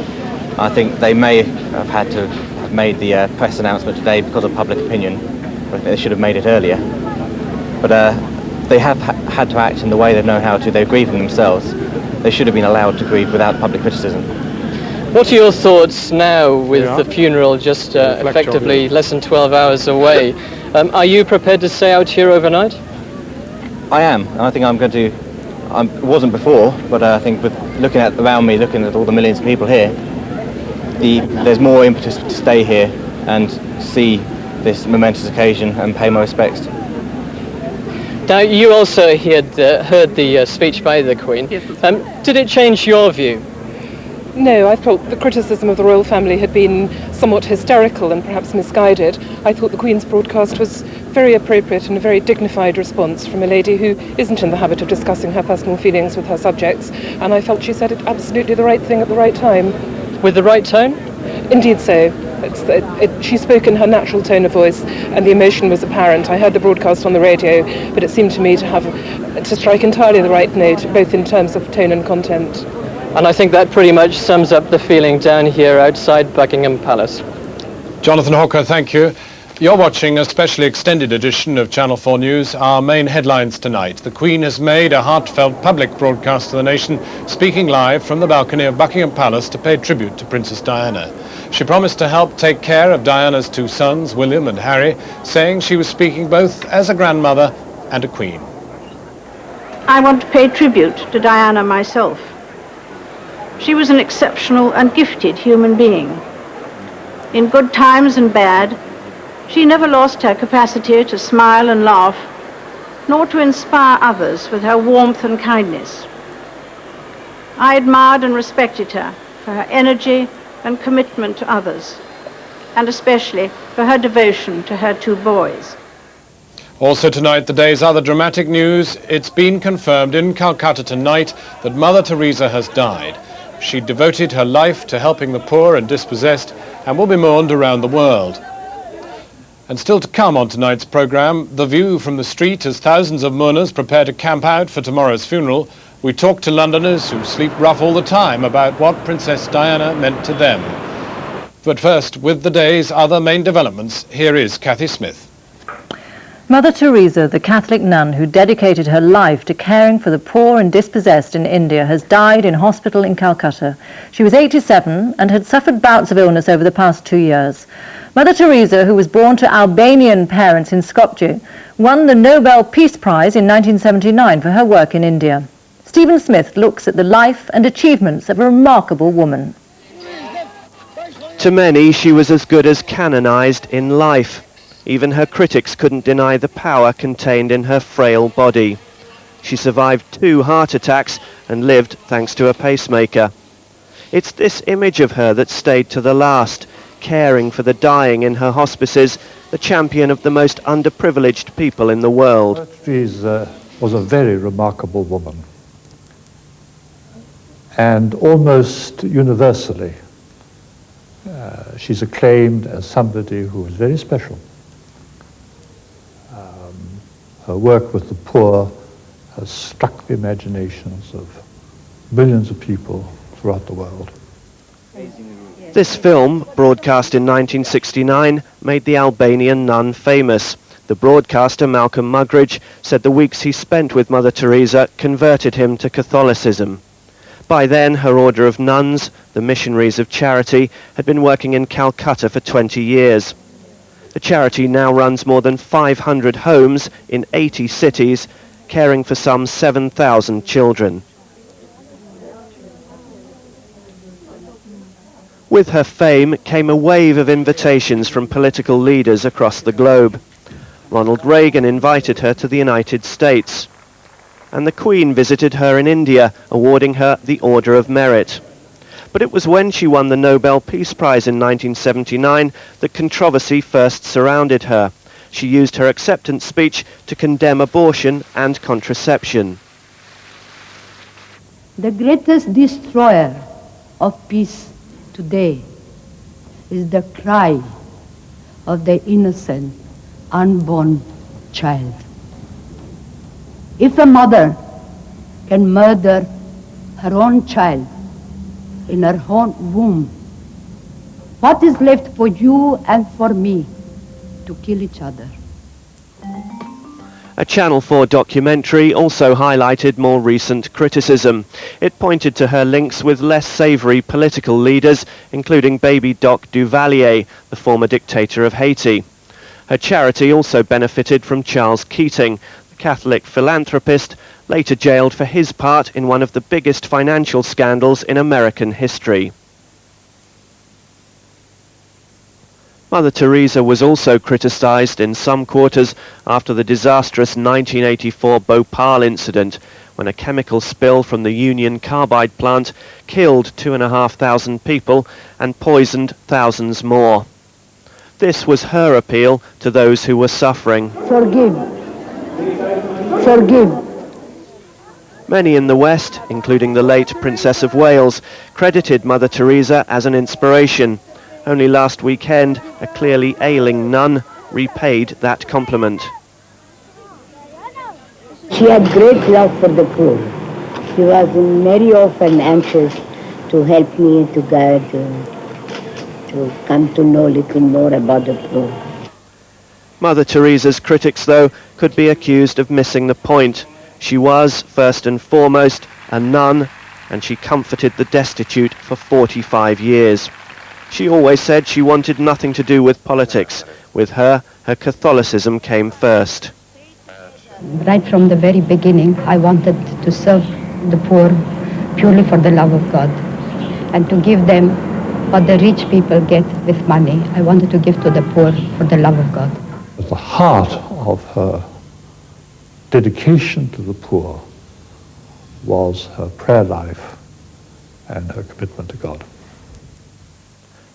S27: I think they may have had to have made the press announcement today because of public opinion. I think they should have made it earlier. But they have had to act in the way they know how to. They're grieving themselves. They should have been allowed to grieve without public criticism.
S26: What are your thoughts now with the funeral just effectively less than 12 hours away? Are you prepared to stay out here overnight?
S27: I am, and I think I'm going to. It wasn't before, but I think with looking around me, looking at all the millions of people here, there's more impetus to stay here and see this momentous occasion and pay my respects
S26: Now, you also heard the speech by the Queen.
S3: Yes.
S26: Did it change your view?
S3: No, I thought the criticism of the royal family had been somewhat hysterical and perhaps misguided. I thought the Queen's broadcast was very appropriate and a very dignified response from a lady who isn't in the habit of discussing her personal feelings with her subjects, and I felt she said it absolutely the right thing at the right time.
S26: With the right tone?
S3: Indeed so. She spoke in her natural tone of voice and the emotion was apparent. I heard the broadcast on the radio, but it seemed to me to strike entirely the right note, both in terms of tone and content.
S26: And I think that pretty much sums up the feeling down here outside Buckingham Palace.
S7: Jonathan Hawker, thank you. You're watching a specially extended edition of Channel 4 News. Our main headlines tonight. The Queen has made a heartfelt public broadcast to the nation, speaking live from the balcony of Buckingham Palace to pay tribute to Princess Diana. She promised to help take care of Diana's two sons, William and Harry, saying she was speaking both as a grandmother and a queen.
S6: I want to pay tribute to Diana myself. She was an exceptional and gifted human being. In good times and bad, she never lost her capacity to smile and laugh, nor to inspire others with her warmth and kindness. I admired and respected her for her energy and commitment to others, and especially for her devotion to her two boys.
S7: Also tonight, the day's other dramatic news. It's been confirmed in Calcutta tonight that Mother Teresa has died. She devoted her life to helping the poor and dispossessed and will be mourned around the world. And still to come on tonight's programme, the view from the street as thousands of mourners prepare to camp out for tomorrow's funeral. We talk to Londoners who sleep rough all the time about what Princess Diana meant to them. But first, with the day's other main developments, here is Kathy Smith.
S9: Mother Teresa, the Catholic nun who dedicated her life to caring for the poor and dispossessed in India, has died in hospital in Calcutta. She was 87 and had suffered bouts of illness over the past 2 years. Mother Teresa, who was born to Albanian parents in Skopje, won the Nobel Peace Prize in 1979 for her work in India. Stephen Smith looks at the life and achievements of a remarkable woman.
S15: To many, she was as good as canonized in life. Even her critics couldn't deny the power contained in her frail body. She survived 2 heart attacks and lived thanks to a pacemaker. It's this image of her that stayed to the last, caring for the dying in her hospices, the champion of the most underprivileged people in the world.
S16: Teresa was a very remarkable woman, and almost universally she's acclaimed as somebody who was very special. Her work with the poor has struck the imaginations of millions of people throughout the world.
S15: This film, broadcast in 1969, made the Albanian nun famous. The broadcaster, Malcolm Muggeridge, said the weeks he spent with Mother Teresa converted him to Catholicism. By then, her order of nuns, the Missionaries of Charity, had been working in Calcutta for 20 years. The charity now runs more than 500 homes in 80 cities, caring for some 7,000 children. With her fame came a wave of invitations from political leaders across the globe. Ronald Reagan invited her to the United States, and the Queen visited her in India, awarding her the Order of Merit. But it was when she won the Nobel Peace Prize in 1979 that controversy first surrounded her. She used her acceptance speech to condemn abortion and contraception.
S18: The greatest destroyer of peace today is the cry of the innocent, unborn child. If a mother can murder her own child in her own womb, what is left for you and for me to kill each other?
S15: A Channel 4 documentary also highlighted more recent criticism. It pointed to her links with less savoury political leaders, including baby Doc Duvalier, the former dictator of Haiti. Her charity also benefited from Charles Keating, the Catholic philanthropist, later jailed for his part in one of the biggest financial scandals in American history. Mother Teresa was also criticised in some quarters after the disastrous 1984 Bhopal incident, when a chemical spill from the Union Carbide plant killed 2,500 people and poisoned thousands more. This was her appeal to those who were suffering.
S18: Forgive. Forgive.
S15: Many in the West, including the late Princess of Wales, credited Mother Teresa as an inspiration. Only last weekend, a clearly ailing nun repaid that compliment.
S18: She had great love for the poor. She was very often anxious to help me to guide, to come to know a little more about the poor.
S15: Mother Teresa's critics, though, could be accused of missing the point. She was, first and foremost, a nun, and she comforted the destitute for 45 years. She always said she wanted nothing to do with politics. With her, her Catholicism came first.
S18: Right from the very beginning, I wanted to serve the poor purely for the love of God and to give them what the rich people get with money. I wanted to give to the poor for the love of God.
S16: At the heart of her dedication to the poor was her prayer life and her commitment to God.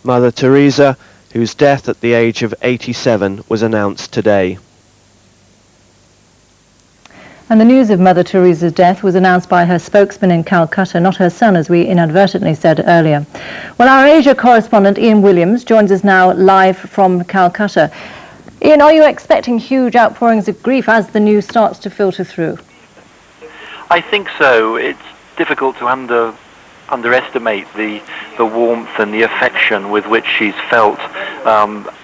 S15: Mother Teresa, whose death at the age of 87 was announced today.
S9: And the news of Mother Teresa's death was announced by her spokesman in Calcutta, not her son, as we inadvertently said earlier. Well, our Asia correspondent Ian Williams joins us now live from Calcutta. Ian, are you expecting huge outpourings of grief as the news starts to filter through?
S2: I think so. It's difficult to underestimate the warmth and the affection with which she's felt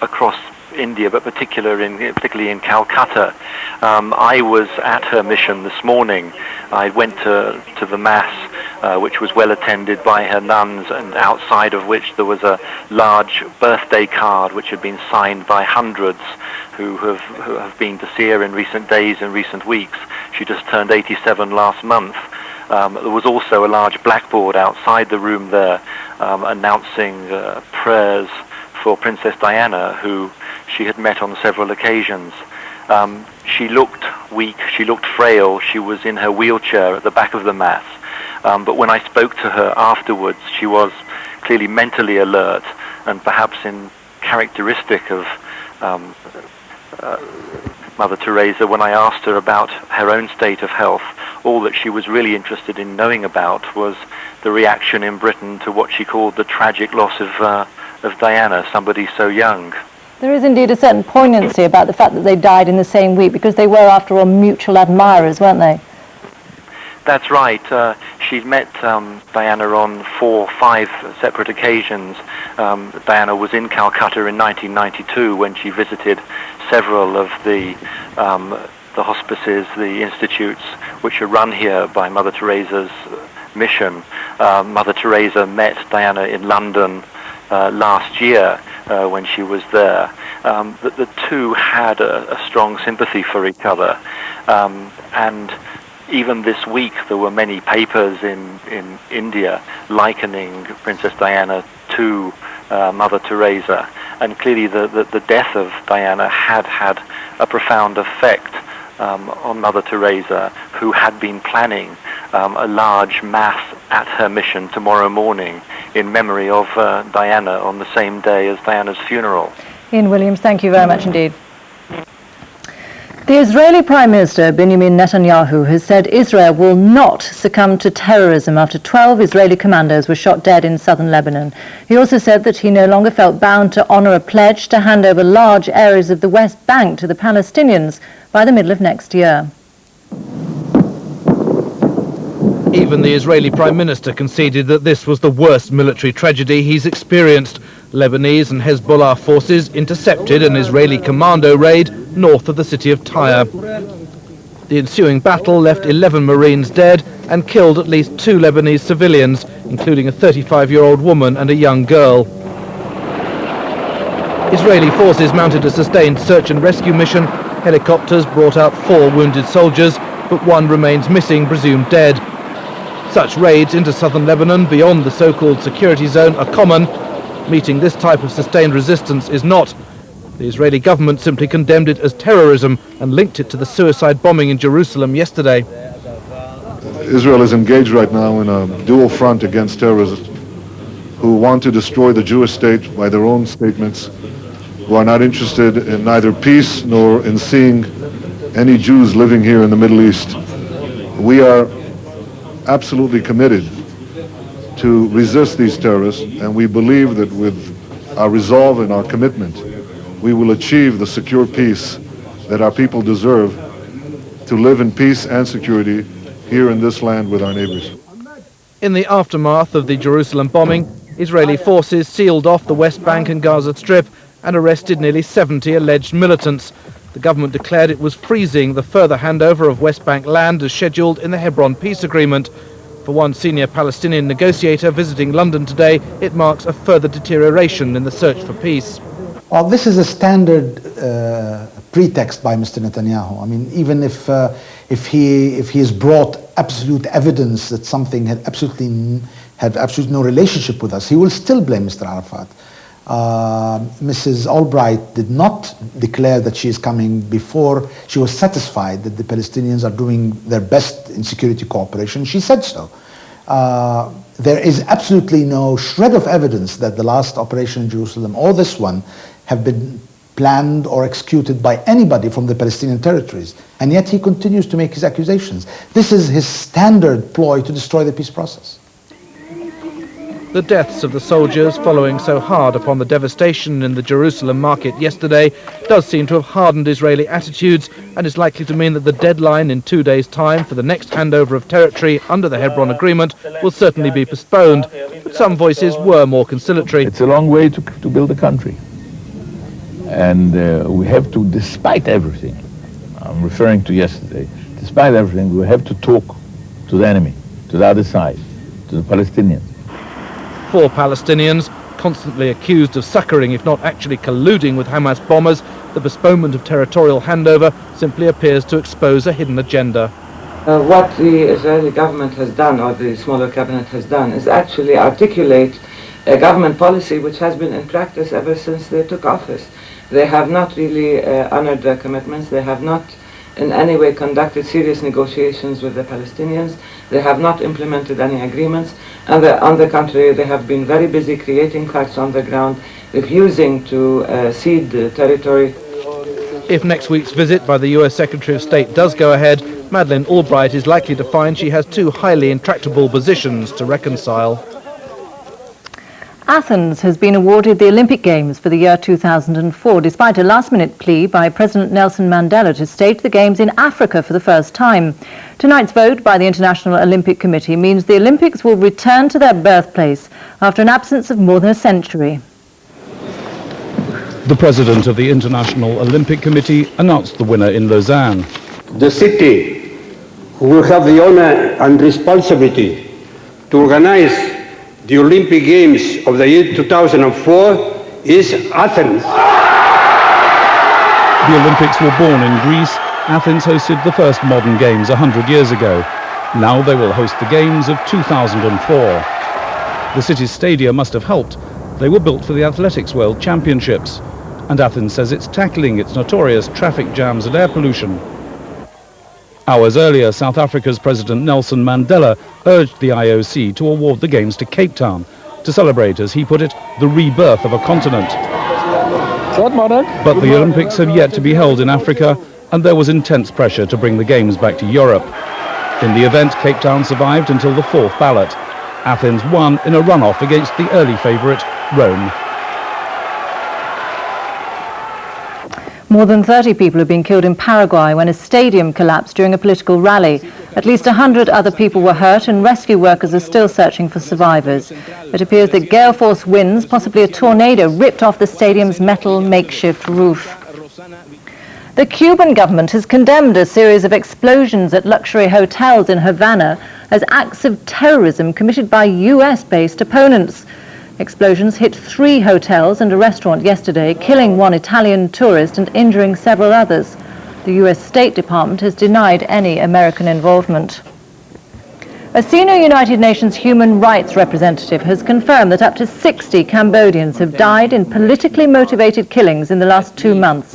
S2: across India, but particularly in Calcutta. I was at her mission this morning. I went to the Mass, which was well attended by her nuns, and outside of which there was a large birthday card which had been signed by hundreds who have been to see her in recent days and recent weeks. She just turned 87 last month. There was also a large blackboard outside the room there announcing prayers for Princess Diana, who she had met on several occasions. She looked weak, she looked frail, she was in her wheelchair at the back of the Mass. But when I spoke to her afterwards, she was clearly mentally alert, and perhaps in characteristic of Mother Teresa, when I asked her about her own state of health, all that she was really interested in knowing about was the reaction in Britain to what she called the tragic loss of Diana, somebody so young.
S9: There is indeed a certain poignancy about the fact that they died in the same week, because they were, after all, mutual admirers, weren't they?
S2: That's right. She'd met Diana on 4 or 5 separate occasions. Diana was in Calcutta in 1992 when she visited several of the hospices, the institutes, which are run here by Mother Teresa's mission. Mother Teresa met Diana in London last year when she was there. The two had a strong sympathy for each other, and even this week there were many papers in India likening Princess Diana to Mother Teresa, and clearly the death of Diana had a profound effect on Mother Teresa, who had been planning a large mass at her mission tomorrow morning in memory of Diana on the same day as Diana's funeral.
S9: Ian Williams, thank you very much indeed. The Israeli Prime Minister Benjamin Netanyahu has said Israel will not succumb to terrorism after 12 Israeli commandos were shot dead in southern Lebanon. He also said that he no longer felt bound to honour a pledge to hand over large areas of the West Bank to the Palestinians by the middle of next year.
S8: Even the Israeli Prime Minister conceded that this was the worst military tragedy he's experienced. Lebanese and Hezbollah forces intercepted an Israeli commando raid north of the city of Tyre. The ensuing battle left 11 Marines dead and killed at least 2 Lebanese civilians, including a 35-year-old woman and a young girl. Israeli forces mounted a sustained search and rescue mission. Helicopters brought out 4 wounded soldiers, but 1 remains missing, presumed dead. Such raids into southern Lebanon beyond the so-called security zone are common. Meeting this type of sustained resistance is not. The Israeli government simply condemned it as terrorism and linked it to the suicide bombing in Jerusalem yesterday.
S4: Israel is engaged right now in a dual front against terrorists who want to destroy the Jewish state by their own statements, who are not interested in neither peace nor in seeing any Jews living here in the Middle East. We are absolutely committed to resist these terrorists, and we believe that with our resolve and our commitment, we will achieve the secure peace that our people deserve to live in peace and security here in this land with our neighbors.
S8: In the aftermath of the Jerusalem bombing, Israeli forces sealed off the West Bank and Gaza Strip and arrested nearly 70 alleged militants. The government declared it was freezing the further handover of West Bank land as scheduled in the Hebron peace agreement. For one senior Palestinian negotiator visiting London today, it marks a further deterioration in the search for peace.
S14: Well, this is a standard pretext by Mr. Netanyahu. I mean, even if he has brought absolute evidence that something had absolutely no relationship with us, he will still blame Mr. Arafat. Mrs. Albright did not declare that she is coming before she was satisfied that the Palestinians are doing their best in security cooperation. She said so. There is absolutely no shred of evidence that the last operation in Jerusalem or this one have been planned or executed by anybody from the Palestinian territories. And yet he continues to make his accusations. This is his standard ploy to destroy the peace process.
S8: The deaths of the soldiers following so hard upon the devastation in the Jerusalem market yesterday does seem to have hardened Israeli attitudes and is likely to mean that the deadline in 2 days' time for the next handover of territory under the Hebron Agreement will certainly be postponed. But some voices were more conciliatory.
S17: It's a long way to build a country. And we have to, despite everything, I'm referring to yesterday, despite everything, we have to talk to the enemy, to the other side, to the Palestinians.
S8: 4 Palestinians, constantly accused of succouring, if not actually colluding with Hamas bombers, the postponement of territorial handover simply appears to expose a hidden agenda.
S19: What the Israeli government has done, or the smaller cabinet has done, is actually articulate a government policy which has been in practice ever since they took office. They have not really honored their commitments. They have not in any way conducted serious negotiations with the Palestinians. They have not implemented any agreements. And on the contrary, they have been very busy creating facts on the ground, refusing to cede the territory.
S8: If next week's visit by the US Secretary of State does go ahead, Madeleine Albright is likely to find she has 2 highly intractable positions to reconcile.
S9: Athens has been awarded the Olympic Games for the year 2004, despite a last-minute plea by President Nelson Mandela to stage the Games in Africa for the first time. Tonight's vote by the International Olympic Committee means the Olympics will return to their birthplace after an absence of more than a century.
S20: The president of the International Olympic Committee announced the winner in Lausanne.
S21: The city who will have the honor and responsibility to organize the Olympic Games of the year 2004 is Athens.
S20: The Olympics were born in Greece. Athens hosted the first modern games 100 years ago. Now they will host the games of 2004. The city's stadia must have helped. They were built for the Athletics World Championships. And Athens says it's tackling its notorious traffic jams and air pollution. Hours earlier, South Africa's President Nelson Mandela urged the IOC to award the Games to Cape Town to celebrate, as he put it, the rebirth of a continent. But the Olympics have yet to be held in Africa, and there was intense pressure to bring the Games back to Europe. In the event, Cape Town survived until the 4th ballot. Athens won in a runoff against the early favourite, Rome.
S9: More than 30 people have been killed in Paraguay when a stadium collapsed during a political rally. At least 100 other people were hurt, and rescue workers are still searching for survivors. It appears that gale force winds, possibly a tornado, ripped off the stadium's metal makeshift roof. The Cuban government has condemned a series of explosions at luxury hotels in Havana as acts of terrorism committed by US-based opponents. Explosions hit 3 hotels and a restaurant yesterday, killing 1 Italian tourist and injuring several others. The US State Department has denied any American involvement. A senior United Nations human rights representative has confirmed that up to 60 Cambodians have died in politically motivated killings in the last 2 months.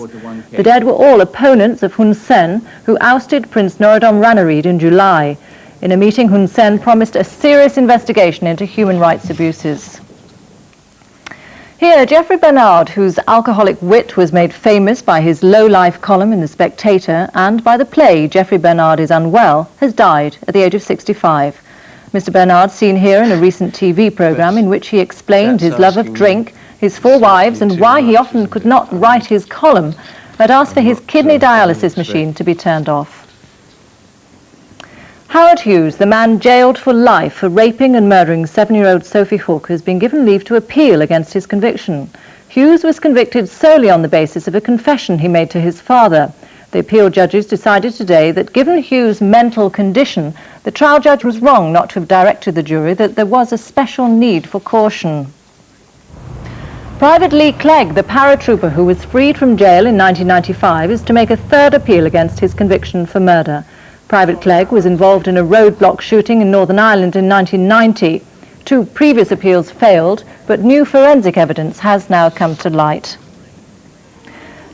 S9: The dead were all opponents of Hun Sen, who ousted Prince Norodom Ranariddh in July. In a meeting, Hun Sen promised a serious investigation into human rights abuses. Here, Geoffrey Bernard, whose alcoholic wit was made famous by his low-life column in The Spectator and by the play Geoffrey Bernard is Unwell, has died at the age of 65. Mr. Bernard, seen here in a recent TV programme in which he explained his love of drink, his 4 wives, and why he often could not write his column, had asked for his kidney dialysis machine to be turned off. Howard Hughes, the man jailed for life for raping and murdering 7-year-old Sophie Hook, has been given leave to appeal against his conviction. Hughes was convicted solely on the basis of a confession he made to his father. The appeal judges decided today that given Hughes' mental condition, the trial judge was wrong not to have directed the jury that there was a special need for caution. Private Lee Clegg, the paratrooper who was freed from jail in 1995, is to make a 3rd appeal against his conviction for murder. Private Clegg was involved in a roadblock shooting in Northern Ireland in 1990. 2 previous appeals failed, but new forensic evidence has now come to light.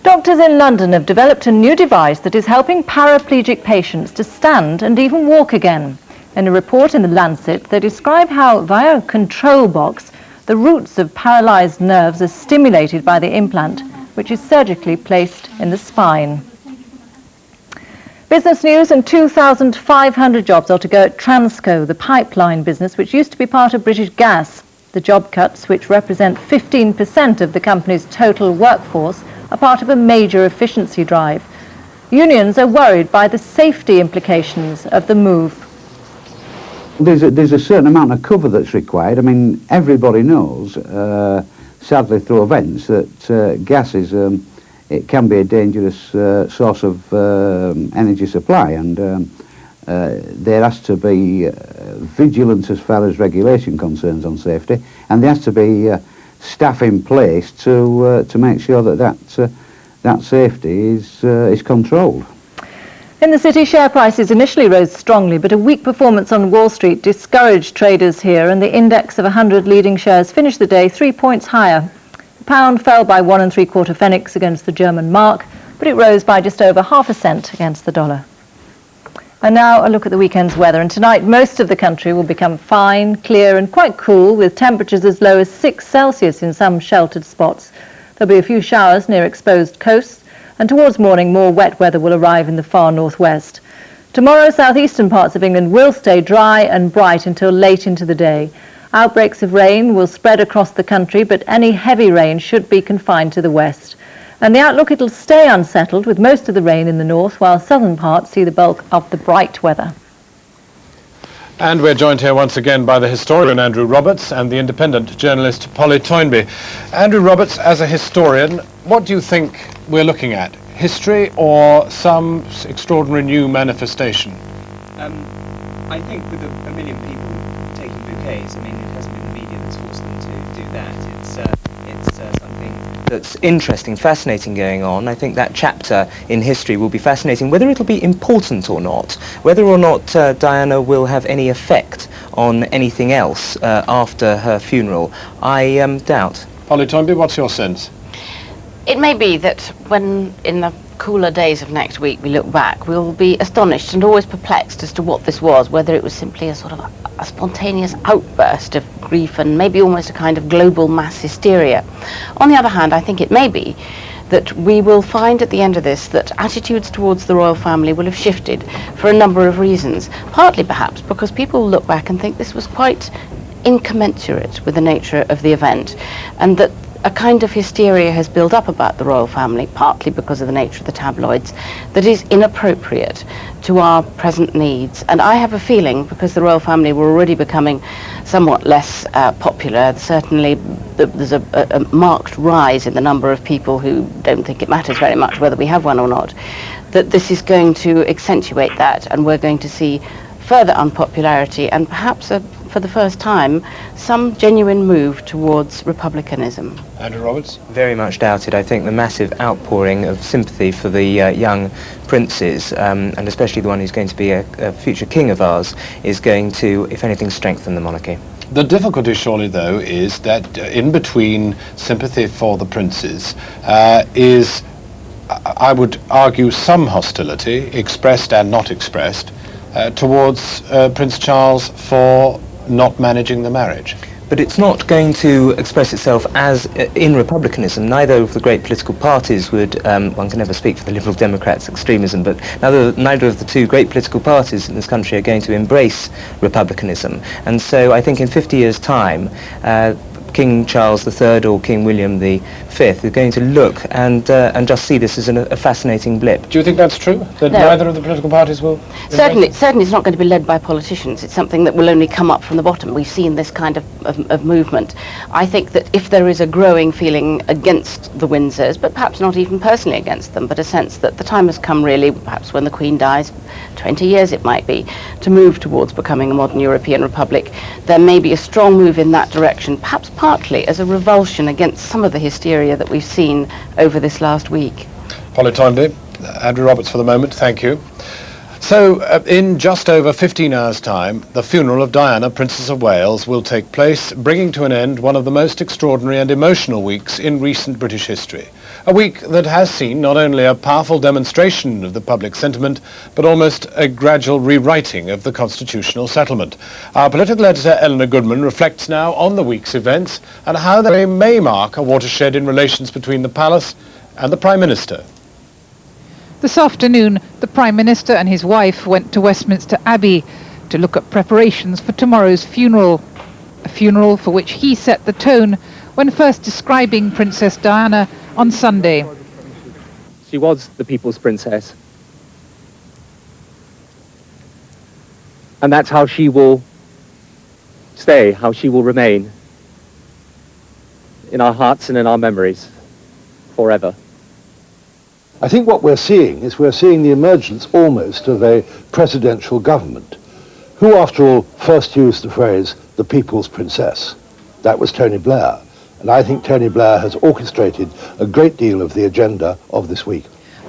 S9: Doctors in London have developed a new device that is helping paraplegic patients to stand and even walk again. In a report in The Lancet, they describe how, via a control box, the roots of paralysed nerves are stimulated by the implant, which is surgically placed in the spine. Business news, and 2,500 jobs are to go at Transco, the pipeline business which used to be part of British Gas. The job cuts, which represent 15% of the company's total workforce, are part of a major efficiency drive. Unions are worried by the safety implications of the move.
S1: There's a certain amount of cover that's required. I mean, everybody knows, sadly through events, that gas is it can be a dangerous source of energy supply, and there has to be vigilance as far as regulation concerns on safety, and there has to be staff in place to make sure that safety is controlled.
S9: In the city, share prices initially rose strongly, but a weak performance on Wall Street discouraged traders here, and the index of 100 leading shares finished the day 3 points higher. The pound fell by 1 3/4 pfennigs against the German mark, but it rose by just over ½ cent against the dollar. And now a look at the weekend's weather. And tonight most of the country will become fine, clear and quite cool, with temperatures as low as 6 Celsius in some sheltered spots. There'll be a few showers near exposed coasts, and towards morning more wet weather will arrive in the far northwest. Tomorrow, southeastern parts of England will stay dry and bright until late into the day. Outbreaks of rain will spread across the country, but any heavy rain should be confined to the west. And the outlook, it'll stay unsettled with most of the rain in the north, while southern parts see the bulk of the bright weather.
S7: And we're joined here once again by the historian Andrew Roberts and the independent journalist Polly Toynbee. Andrew Roberts, as a historian, what do you think we're looking at? History or some extraordinary new manifestation?
S5: I think with a million people taking bouquets, I mean, it hasn't been the media that's forced them to do that. It's something that's interesting, fascinating going on. I think that chapter in history will be fascinating, whether it'll be important or not, whether or not Diana will have any effect on anything else after her funeral, I doubt.
S7: Polly Toynbee, what's your sense?
S12: It may be that when, in the cooler days of next week, we look back, we'll be astonished and always perplexed as to what this was, whether it was simply a sort of a spontaneous outburst of grief and maybe almost a kind of global mass hysteria. On the other hand, I think it may be that we will find at the end of this that attitudes towards the royal family will have shifted for a number of reasons, partly perhaps because people look back and think this was quite incommensurate with the nature of the event, and that a kind of hysteria has built up about the royal family, partly because of the nature of the tabloids, that is inappropriate to our present needs. And I have a feeling, because the royal family were already becoming somewhat less popular, certainly there's a marked rise in the number of people who don't think it matters very much whether we have one or not, that this is going to accentuate that, and we're going to see further unpopularity and perhaps a for the first time, some genuine move towards republicanism.
S7: Andrew Roberts?
S5: Very much doubted. I think the massive outpouring of sympathy for the young princes, and especially the one who's going to be a future king of ours, is going to, if anything, strengthen the monarchy.
S7: The difficulty, surely, though, is that in between sympathy for the princes is, I would argue, some hostility, expressed and not expressed, towards Prince Charles for not managing the marriage.
S5: But it's not going to express itself as in republicanism. Neither of the great political parties would, one can never speak for the Liberal Democrats' extremism, but neither of the two great political parties in this country are going to embrace republicanism. And so I think in 50 years' time, King Charles III or King William V are going to look and just see this as a fascinating blip.
S7: Do you think that's true? That
S12: No.
S7: neither of the political parties will?
S12: Certainly it's not going to be led by politicians. It's something that will only come up from the bottom. We've seen this kind of movement. I think that if there is a growing feeling against the Windsors, but perhaps not even personally against them, but a sense that the time has come really, perhaps when the Queen dies, 20 years it might be, to move towards becoming a modern European republic, there may be a strong move in that direction, perhaps partly as a revulsion against some of the hysteria that we've seen over this last week.
S7: Polly Toynbee, Andrew Roberts for the moment, thank you. So, in just over 15 hours' time, the funeral of Diana, Princess of Wales, will take place, bringing to an end one of the most extraordinary and emotional weeks in recent British history. A week that has seen not only a powerful demonstration of the public sentiment, but almost a gradual rewriting of the constitutional settlement. Our political editor, Eleanor Goodman, reflects now on the week's events and how they may mark a watershed in relations between the palace and the Prime Minister.
S10: This afternoon, the Prime Minister and his wife went to Westminster Abbey to look at preparations for tomorrow's funeral. A funeral for which he set the tone when first describing Princess Diana on Sunday.
S11: She was the people's princess. And that's how she will stay, how she will remain in our hearts and in our memories forever.
S13: I think what we're seeing is the emergence almost of a presidential government. Who, after all, first used the phrase, the people's princess? That was Tony Blair. And I think Tony Blair has orchestrated a great deal of the agenda of this week.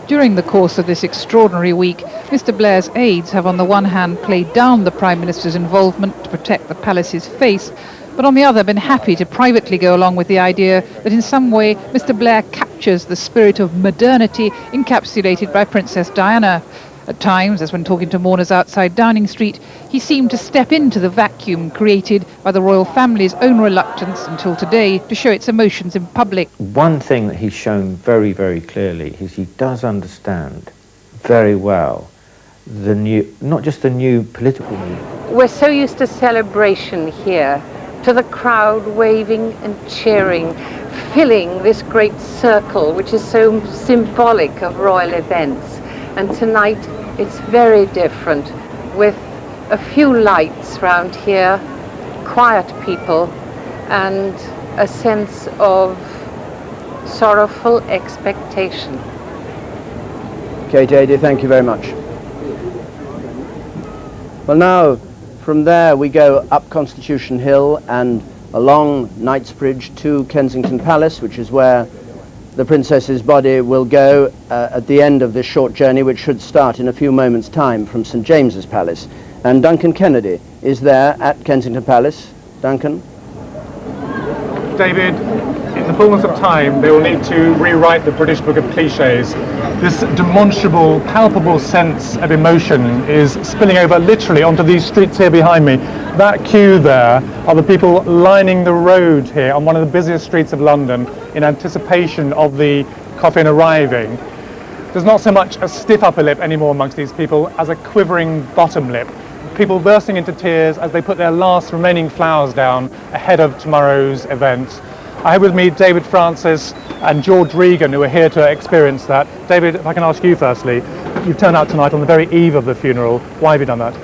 S10: During the course of this extraordinary week, Mr. Blair's aides have on the one hand played down the Prime Minister's involvement to protect the palace's face, but on the other been happy to privately go along with the idea that in some way Mr. Blair captures the spirit of modernity encapsulated by Princess Diana. At times, as when talking to mourners outside Downing Street, he seemed to step into the vacuum created by the royal family's own reluctance until today to show its emotions in public.
S22: One thing that he's shown very, very clearly is he does understand very well the new, not just the new political movement.
S23: We're so used to celebration here, to the crowd waving and cheering, filling this great circle which is so symbolic of royal events. And tonight it's very different, with a few lights round here, quiet people, and a sense of sorrowful expectation.
S24: Okay, JD, thank you very much. Well, now, from there we go up Constitution Hill and along Knightsbridge to Kensington Palace, which is where the Princess's body will go at the end of this short journey, which should start in a few moments' time from St. James's Palace. And Duncan Kennedy is there at Kensington Palace. Duncan?
S25: David, in the fullness of time, they will need to rewrite the British Book of Clichés. This demonstrable, palpable sense of emotion is spilling over literally onto these streets here behind me. That queue there are the people lining the road here on one of the busiest streets of London in anticipation of the coffin arriving. There's not so much a stiff upper lip anymore amongst these people as a quivering bottom lip. People bursting into tears as they put their last remaining flowers down ahead of tomorrow's event. I have with me David Francis and George Regan, who are here to experience that. David, if I can ask you firstly, you've turned out tonight on the very eve of the funeral. Why have you done that?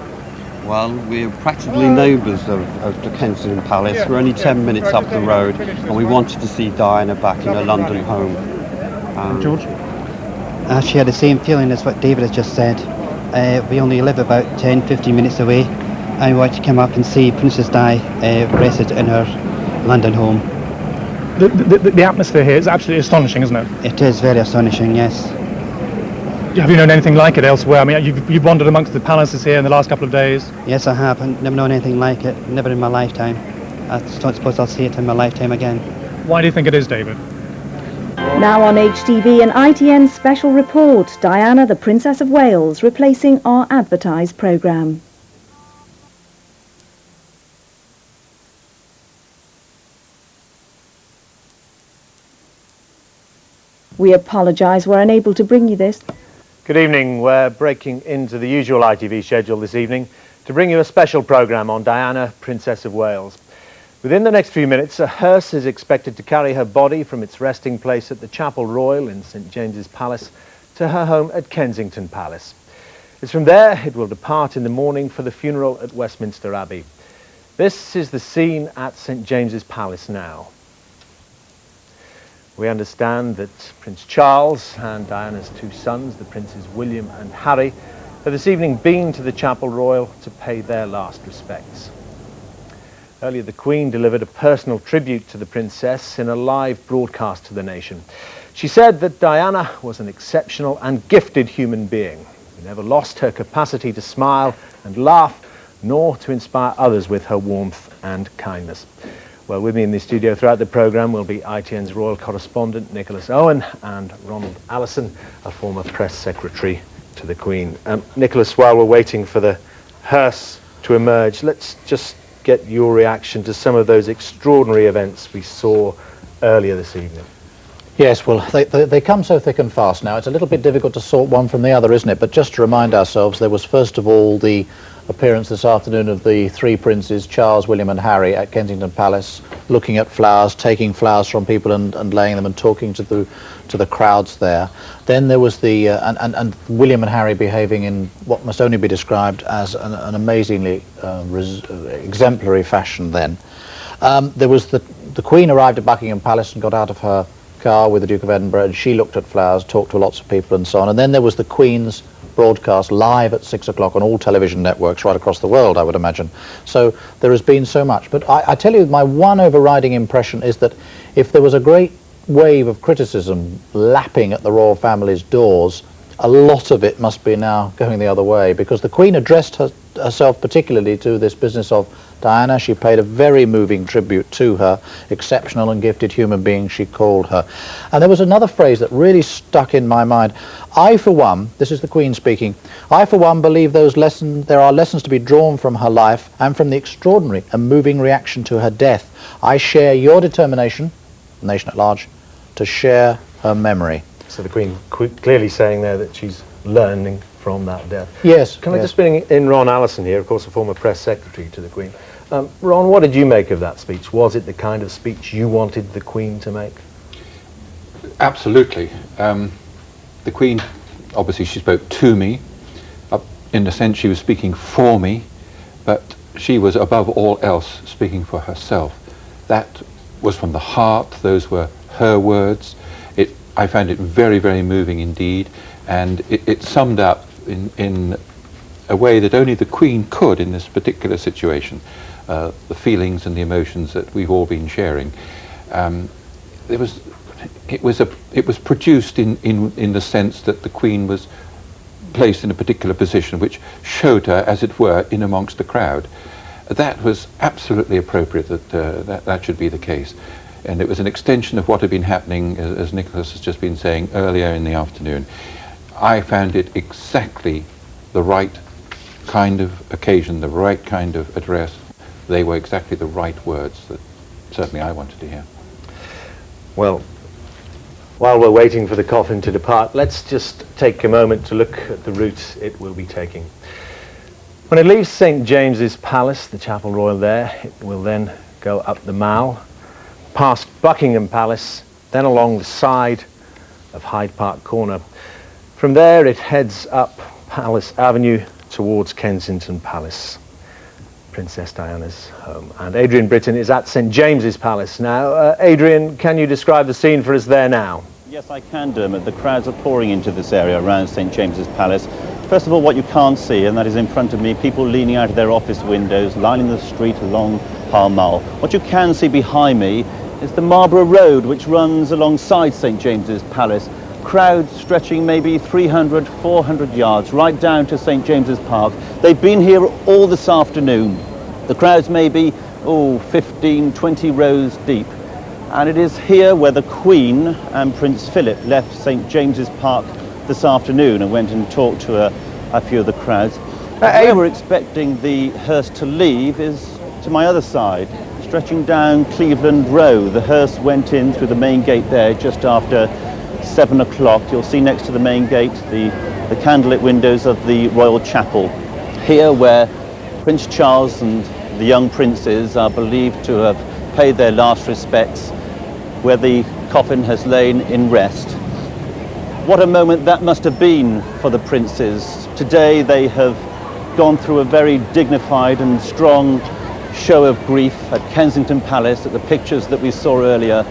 S28: Well, we're practically neighbours of the Kensington Palace. We're only 10 minutes up the road, and we wanted to see Diana back in her London home.
S25: George?
S29: I share the same feeling as what David has just said. We only live about 10-15 minutes away,
S2: I want to come up and see Princess Di rested in her London home.
S25: The atmosphere here is absolutely astonishing, isn't it?
S2: It is very astonishing, yes.
S25: Have you known anything like it elsewhere? I mean, you've wandered amongst the palaces here in the last couple of days.
S2: Yes, I have. I've never known anything like it, never in my lifetime. I don't suppose I'll see it in my lifetime again.
S25: Why do you think it is, David?
S3: Now on HTV, an ITN special report, Diana, the Princess of Wales, replacing our advertised programme. We apologise we're unable to bring you this.
S6: Good evening. We're breaking into the usual ITV schedule this evening to bring you a special programme on Diana, Princess of Wales. Within the next few minutes, a hearse is expected to carry her body from its resting place at the Chapel Royal in St James's Palace to her home at Kensington Palace. It's from there it will depart in the morning for the funeral at Westminster Abbey. This is the scene at St James's Palace now. We understand that Prince Charles and Diana's two sons, the Princes William and Harry, have this evening been to the Chapel Royal to pay their last respects. Earlier, the Queen delivered a personal tribute to the Princess in a live broadcast to the nation. She said that Diana was an exceptional and gifted human being who never lost her capacity to smile and laugh, nor to inspire others with her warmth and kindness. Well, with me in the studio throughout the programme will be ITN's royal correspondent Nicholas Owen and Ronald Allison, a former press secretary to the Queen. Nicholas, while we're waiting for the hearse to emerge, let's just get your reaction to some of those extraordinary events we saw earlier this evening.
S15: Yes, well, they come so thick and fast now. It's a little bit difficult to sort one from the other, isn't it? But just to remind ourselves, there was first of all the appearance this afternoon of the three princes, Charles, William and Harry, at Kensington Palace, looking at flowers, taking flowers from people and laying them and talking to the crowds there. Then there was the and William and Harry behaving in what must only be described as an amazingly exemplary fashion. Then there was the Queen arrived at Buckingham Palace and got out of her car with the Duke of Edinburgh, and she looked at flowers, talked to lots of people and so on. And then there was the Queen's broadcast live at 6 o'clock on all television networks right across the world, I would imagine. So there has been so much. But I tell you, my one overriding impression is that if there was a great wave of criticism lapping at the royal family's doors, a lot of it must be now going the other way, because the Queen addressed herself particularly to this business of Diana. She paid a very moving tribute to her, exceptional and gifted human being, she called her. And there was another phrase that really stuck in my mind. I, for one, this is the Queen speaking, I, for one, believe there are lessons to be drawn from her life and from the extraordinary and moving reaction to her death. I share your determination, the nation at large, to share her memory.
S6: So the Queen clearly saying there that she's learning from that death.
S15: Yes.
S6: Can I just bring in Ron Allison here, of course a former press secretary to the Queen. Ron, what did you make of that speech? Was it the kind of speech you wanted the Queen to make?
S16: Absolutely. The Queen, obviously she spoke to me. In a sense she was speaking for me, but she was above all else speaking for herself. That was from the heart, those were her words. I found it very, very moving indeed, and it summed up in a way that only the Queen could in this particular situation, the feelings and the emotions that we've all been sharing. It was produced in the sense that the Queen was placed in a particular position which showed her, as it were, in amongst the crowd. That was absolutely appropriate that should be the case. And it was an extension of what had been happening, as Nicholas has just been saying, earlier in the afternoon. I found it exactly the right kind of occasion, the right kind of address. They were exactly the right words that certainly I wanted to hear.
S6: Well, while we're waiting for the coffin to depart, let's just take a moment to look at the route it will be taking. When it leaves St James's Palace, the Chapel Royal there, it will then go up the Mall, past Buckingham Palace, then along the side of Hyde Park Corner. From there it heads up Palace Avenue towards Kensington Palace, Princess Diana's home. And Adrian Britton is at St James's Palace now. Adrian, can you describe the scene for us there now?
S4: Yes, I can, Dermot. The crowds are pouring into this area around St James's Palace. First of all, what you can't see, and that is in front of me, people leaning out of their office windows, lining the street along Pall Mall. What you can see behind me is the Marlborough Road, which runs alongside St James's Palace. Crowds stretching maybe 300, 400 yards, right down to St James's Park. They've been here all this afternoon. The crowds may be, 15, 20 rows deep. And it is here where the Queen and Prince Philip left St James's Park this afternoon and went and talked to a few of the crowds. Where we're expecting the hearse to leave is to my other side, stretching down Cleveland Row. The hearse went in through the main gate there just after 7 o'clock. You'll see next to the main gate the candlelit windows of the Royal Chapel. Here where Prince Charles and the young princes are believed to have paid their last respects, where the coffin has lain in rest. What a moment that must have been for the princes. Today they have gone through a very dignified and strong show of grief at Kensington Palace, at the pictures that we saw earlier.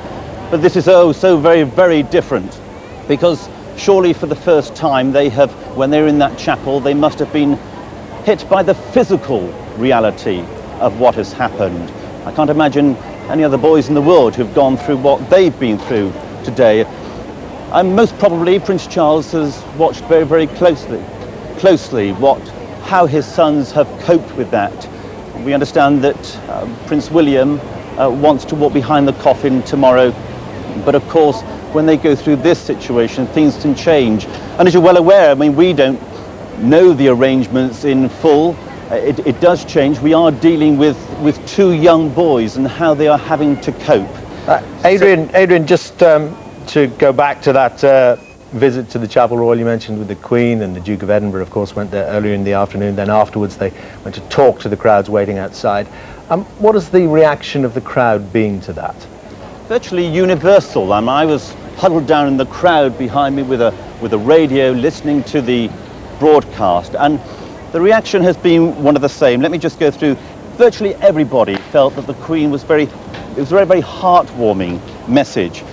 S4: But this is so very, very different, because surely for the first time they have, when they're in that chapel, they must have been hit by the physical reality of what has happened. I can't imagine any other boys in the world who've gone through what they've been through today. And most probably Prince Charles has watched very, very closely how his sons have coped with that. We understand that Prince William wants to walk behind the coffin tomorrow, but of course when they go through this situation things can change. And as you're well aware, I mean, we don't know the arrangements in full. It does change. We are dealing with two young boys and how they are having to cope.
S6: Adrian, just to go back to that visit to the Chapel Royal you mentioned with the Queen, and the Duke of Edinburgh, of course, went there earlier in the afternoon. Then afterwards they went to talk to the crowds waiting outside. What is the reaction of the crowd being to that?
S4: Virtually universal. I was huddled down in the crowd behind me with a radio, listening to the broadcast, and the reaction has been one of the same. Let me just go through. Virtually everybody felt that the Queen was it was a very, very heartwarming message.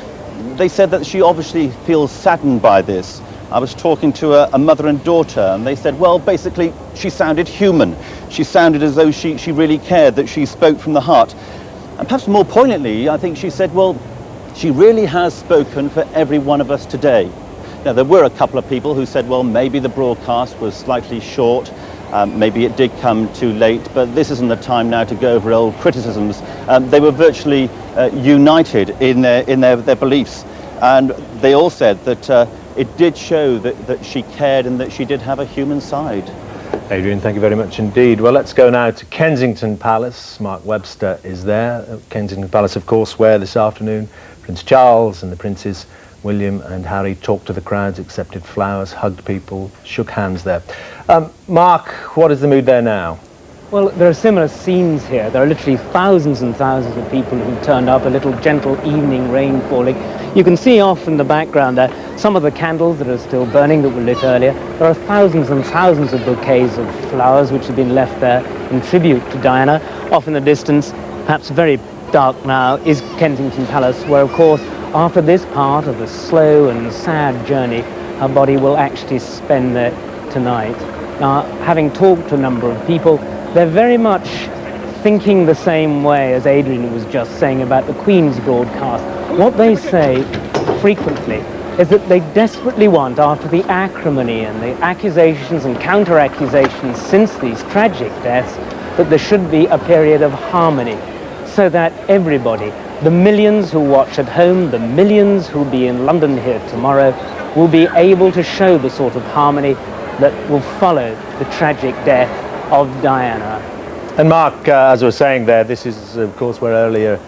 S4: They said that she obviously feels saddened by this. I was talking to a mother and daughter, and they said, well, basically, she sounded human. She sounded as though she really cared, that she spoke from the heart. And perhaps more poignantly, I think she said, well, she really has spoken for every one of us today. Now, there were a couple of people who said, well, maybe the broadcast was slightly short, maybe it did come too late, but this isn't the time now to go over old criticisms. They were virtually united in their beliefs, and they all said that it did show that she cared and that she did have a human side.
S6: Adrian, thank you very much indeed. Well, let's go now to Kensington Palace. Mark Webster is there. Kensington Palace, of course, where this afternoon Prince Charles and the Princes William and Harry talked to the crowds, accepted flowers, hugged people, shook hands there. Mark, what is the mood there now?
S8: Well, there are similar scenes here. There are literally thousands and thousands of people who turned up, a little gentle evening rain falling. You can see off in the background there some of the candles that are still burning that were lit earlier. There are thousands and thousands of bouquets of flowers which have been left there in tribute to Diana. Off in the distance, perhaps very dark now, is Kensington Palace, where, of course, after this part of a slow and sad journey, her body will actually spend there tonight. Now, having talked to a number of people, they're very much thinking the same way as Adrian was just saying about the Queen's broadcast. What they say frequently is that they desperately want, after the acrimony and the accusations and counter-accusations since these tragic deaths, that there should be a period of harmony, so that everybody, the millions who watch at home, the millions who will be in London here tomorrow, will be able to show the sort of harmony that will follow the tragic death of Diana.
S6: And Mark, as I was saying there, this is, of course, where earlier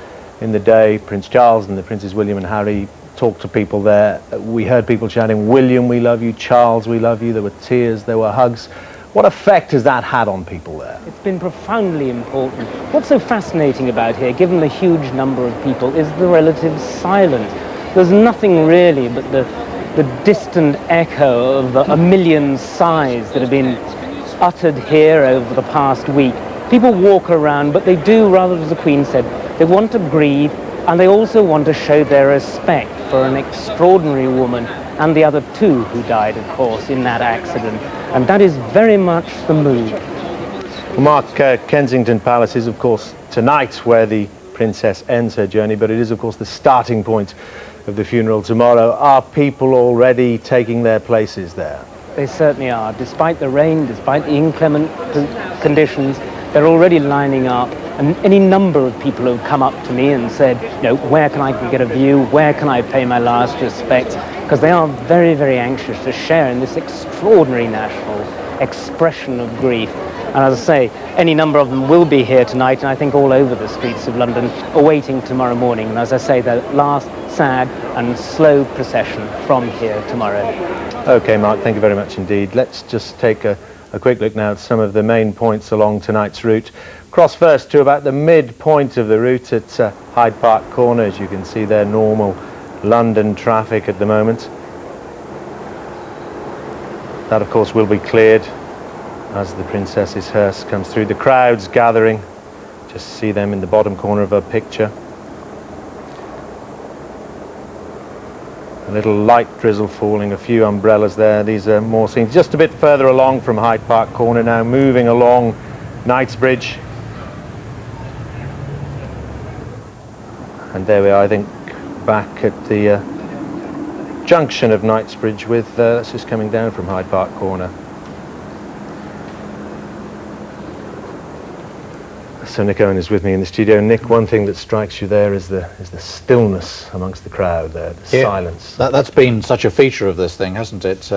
S6: in the day Prince Charles and the Princes William and Harry talked to people there. We heard people shouting, "William, we love you," "Charles, we love you." There were tears, there were hugs. What effect has that had on people there?
S8: It's been profoundly important. What's so fascinating about here, given the huge number of people, is the relative silence. There's nothing really but the distant echo of a million sighs that have been uttered here over the past week. People walk around, but they do, rather as the Queen said, they want to breathe And they also want to show their respect for an extraordinary woman and the other two who died, of course, in that accident. And that is very much the mood.
S6: Well, Mark, Kensington Palace is, of course, tonight where the Princess ends her journey, but it is, of course, the starting point of the funeral tomorrow. Are people already taking their places there?
S8: They certainly are. Despite the rain, despite the inclement conditions, they're already lining up. And any number of people have come up to me and said, you know, where can I get a view? Where can I pay my last respects? Because they are very, very anxious to share in this extraordinary national expression of grief. And as I say, any number of them will be here tonight, and I think all over the streets of London, awaiting tomorrow morning. And as I say, the last sad and slow procession from here tomorrow.
S6: Okay, Mark, thank you very much indeed. Let's just take a quick look now at some of the main points along tonight's route. Cross first to about the midpoint of the route at Hyde Park Corner. As you can see there, normal London traffic at the moment. That, of course, will be cleared as the Princess's hearse comes through. The crowds gathering, just see them in the bottom corner of our picture. A little light drizzle falling, a few umbrellas there. These are more scenes just a bit further along from Hyde Park Corner now, moving along Knightsbridge. And there we are, I think, back at the junction of Knightsbridge with, that's just coming down from Hyde Park Corner. So Nick Owen is with me in the studio. Nick, one thing that strikes you there is the stillness amongst the crowd there, the silence.
S15: That's been such a feature of this thing, hasn't it?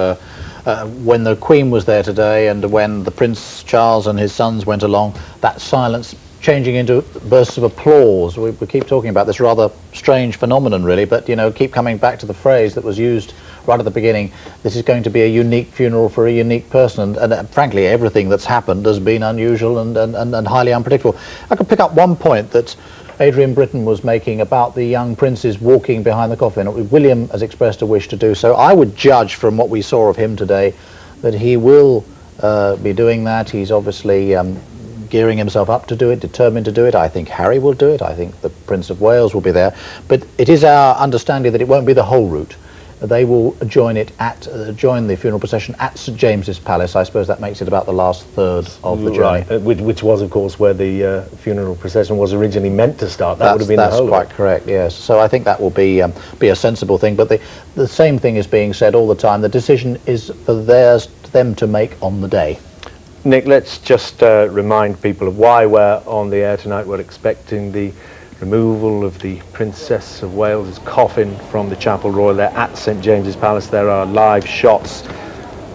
S15: When the Queen was there today and when the Prince Charles and his sons went along, that silence changing into bursts of applause. We keep talking about this rather strange phenomenon, really, but, you know, keep coming back to the phrase that was used right at the beginning. This is going to be a unique funeral for a unique person, and frankly, everything that's happened has been unusual and highly unpredictable. I could pick up one point that Adrian Britton was making about the young princes walking behind the coffin. William has expressed a wish to do so. I would judge from what we saw of him today that he will be doing that. He's obviously gearing himself up to do it, determined to do it. I think Harry will do it. I think the Prince of Wales will be there. But it is our understanding that it won't be the whole route. They will join it at join the funeral procession at St James's Palace. I suppose that makes it about the last third of the journey.
S6: Right, which was, of course, where the funeral procession was originally meant to start. That would have been the whole.
S15: That's quite correct, yes. So I think that will be a sensible thing. But the same thing is being said all the time. The decision is for them to make on the day.
S6: Nick, let's just remind people of why we're on the air tonight. We're expecting the removal of the Princess of Wales' coffin from the Chapel Royal there at St James's Palace. There are live shots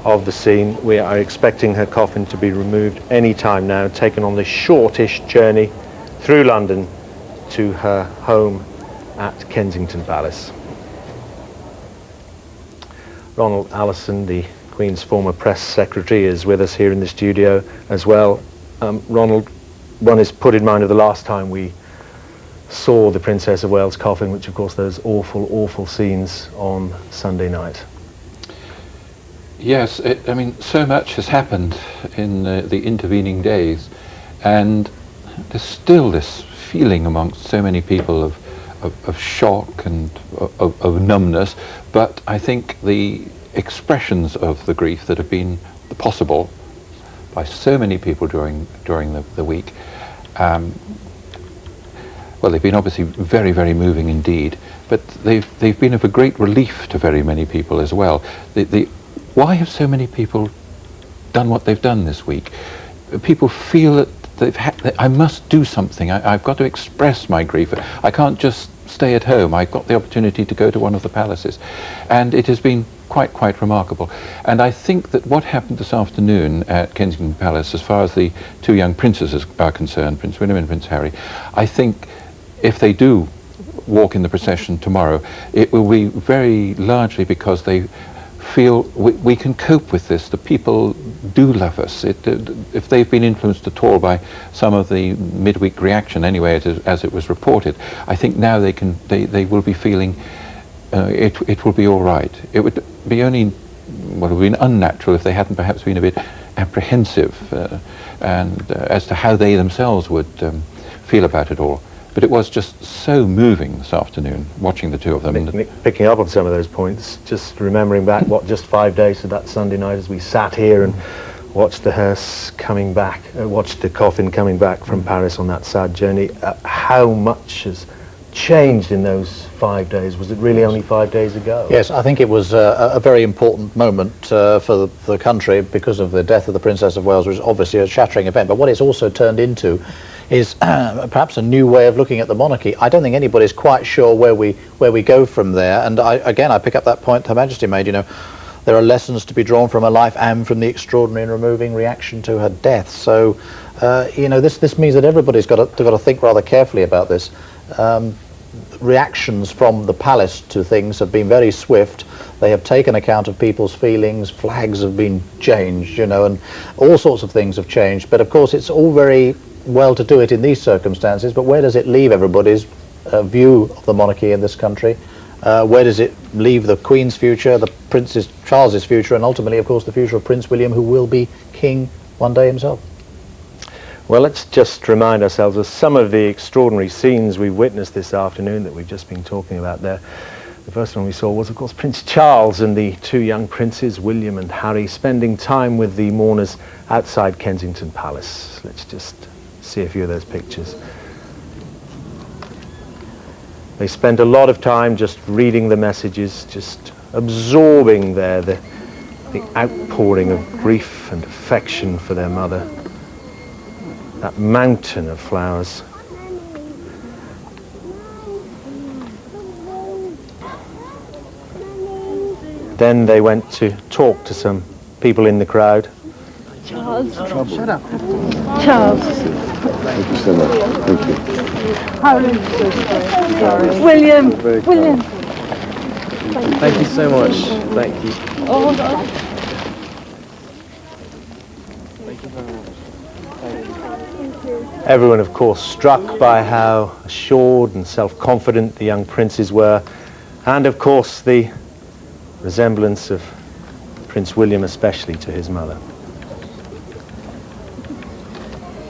S6: of the scene. We are expecting her coffin to be removed any time now, taken on this shortish journey through London to her home at Kensington Palace. Ronald Allison, the Queen's former press secretary, is with us here in the studio as well. Ronald, one is put in mind of the last time we saw the Princess of Wales' coffin, which of course those awful, awful scenes on Sunday night.
S16: Yes, I mean, so much has happened in the intervening days, and there's still this feeling amongst so many people of shock and of numbness, but I think the expressions of the grief that have been possible by so many people during the week, well, they've been obviously very, very moving indeed, but they've been of a great relief to very many people as well. Why have so many people done what they've done this week? People feel that I must do something. I've got to express my grief. I can't just stay at home. I've got the opportunity to go to one of the palaces, and it has been quite remarkable. And I think that what happened this afternoon at Kensington Palace, as far as the two young princes are concerned, Prince William and Prince Harry, I think if they do walk in the procession tomorrow, it will be very largely because they feel we can cope with this. The people do love us. If they've been influenced at all by some of the midweek reaction, anyway, as it was reported, I think now they will be feeling it will be all right. It would be only, well, it would have been unnatural if they hadn't perhaps been a bit apprehensive and as to how they themselves would feel about it all. But it was just so moving this afternoon, watching the two of them.
S6: Picking up on some of those points, just remembering back, just 5 days to that Sunday night as we sat here and watched the hearse coming back, watched the coffin coming back from Paris on that sad journey. How much has changed in those 5 days? Was it really only 5 days ago?
S15: Yes, I think it was a very important moment for the country because of the death of the Princess of Wales, which was obviously a shattering event. But what it's also turned into is perhaps a new way of looking at the monarchy. I don't think anybody's quite sure where we go from there. And I pick up that point Her Majesty made. You know, there are lessons to be drawn from her life and from the extraordinary and removing reaction to her death. So, you know, this means that everybody's got to think rather carefully about this. Reactions from the palace to things have been very swift. They have taken account of people's feelings. Flags have been changed, you know, and all sorts of things have changed. But of course, it's all very well to do it in these circumstances. But where does it leave everybody's view of the monarchy in this country? Where does it leave the Queen's future, the Prince Charles's future, and ultimately, of course, the future of Prince William, who will be king one day himself?
S6: Well, let's just remind ourselves of some of the extraordinary scenes we've witnessed this afternoon that we've just been talking about there. The first one we saw was, of course, Prince Charles and the two young princes, William and Harry, spending time with the mourners outside Kensington Palace. Let's just see a few of those pictures. They spent a lot of time just reading the messages, just absorbing there the outpouring of grief and affection for their mother. That mountain of flowers. Then they went to talk to some people in the crowd.
S14: Charles. Shut up. Charles.
S13: Thank you so much. Thank you.
S14: William.
S17: William. Thank you so much. Thank you.
S14: Oh,
S6: Everyone, of course, struck by how assured and self-confident the young princes were, and of course the resemblance of Prince William especially to his mother.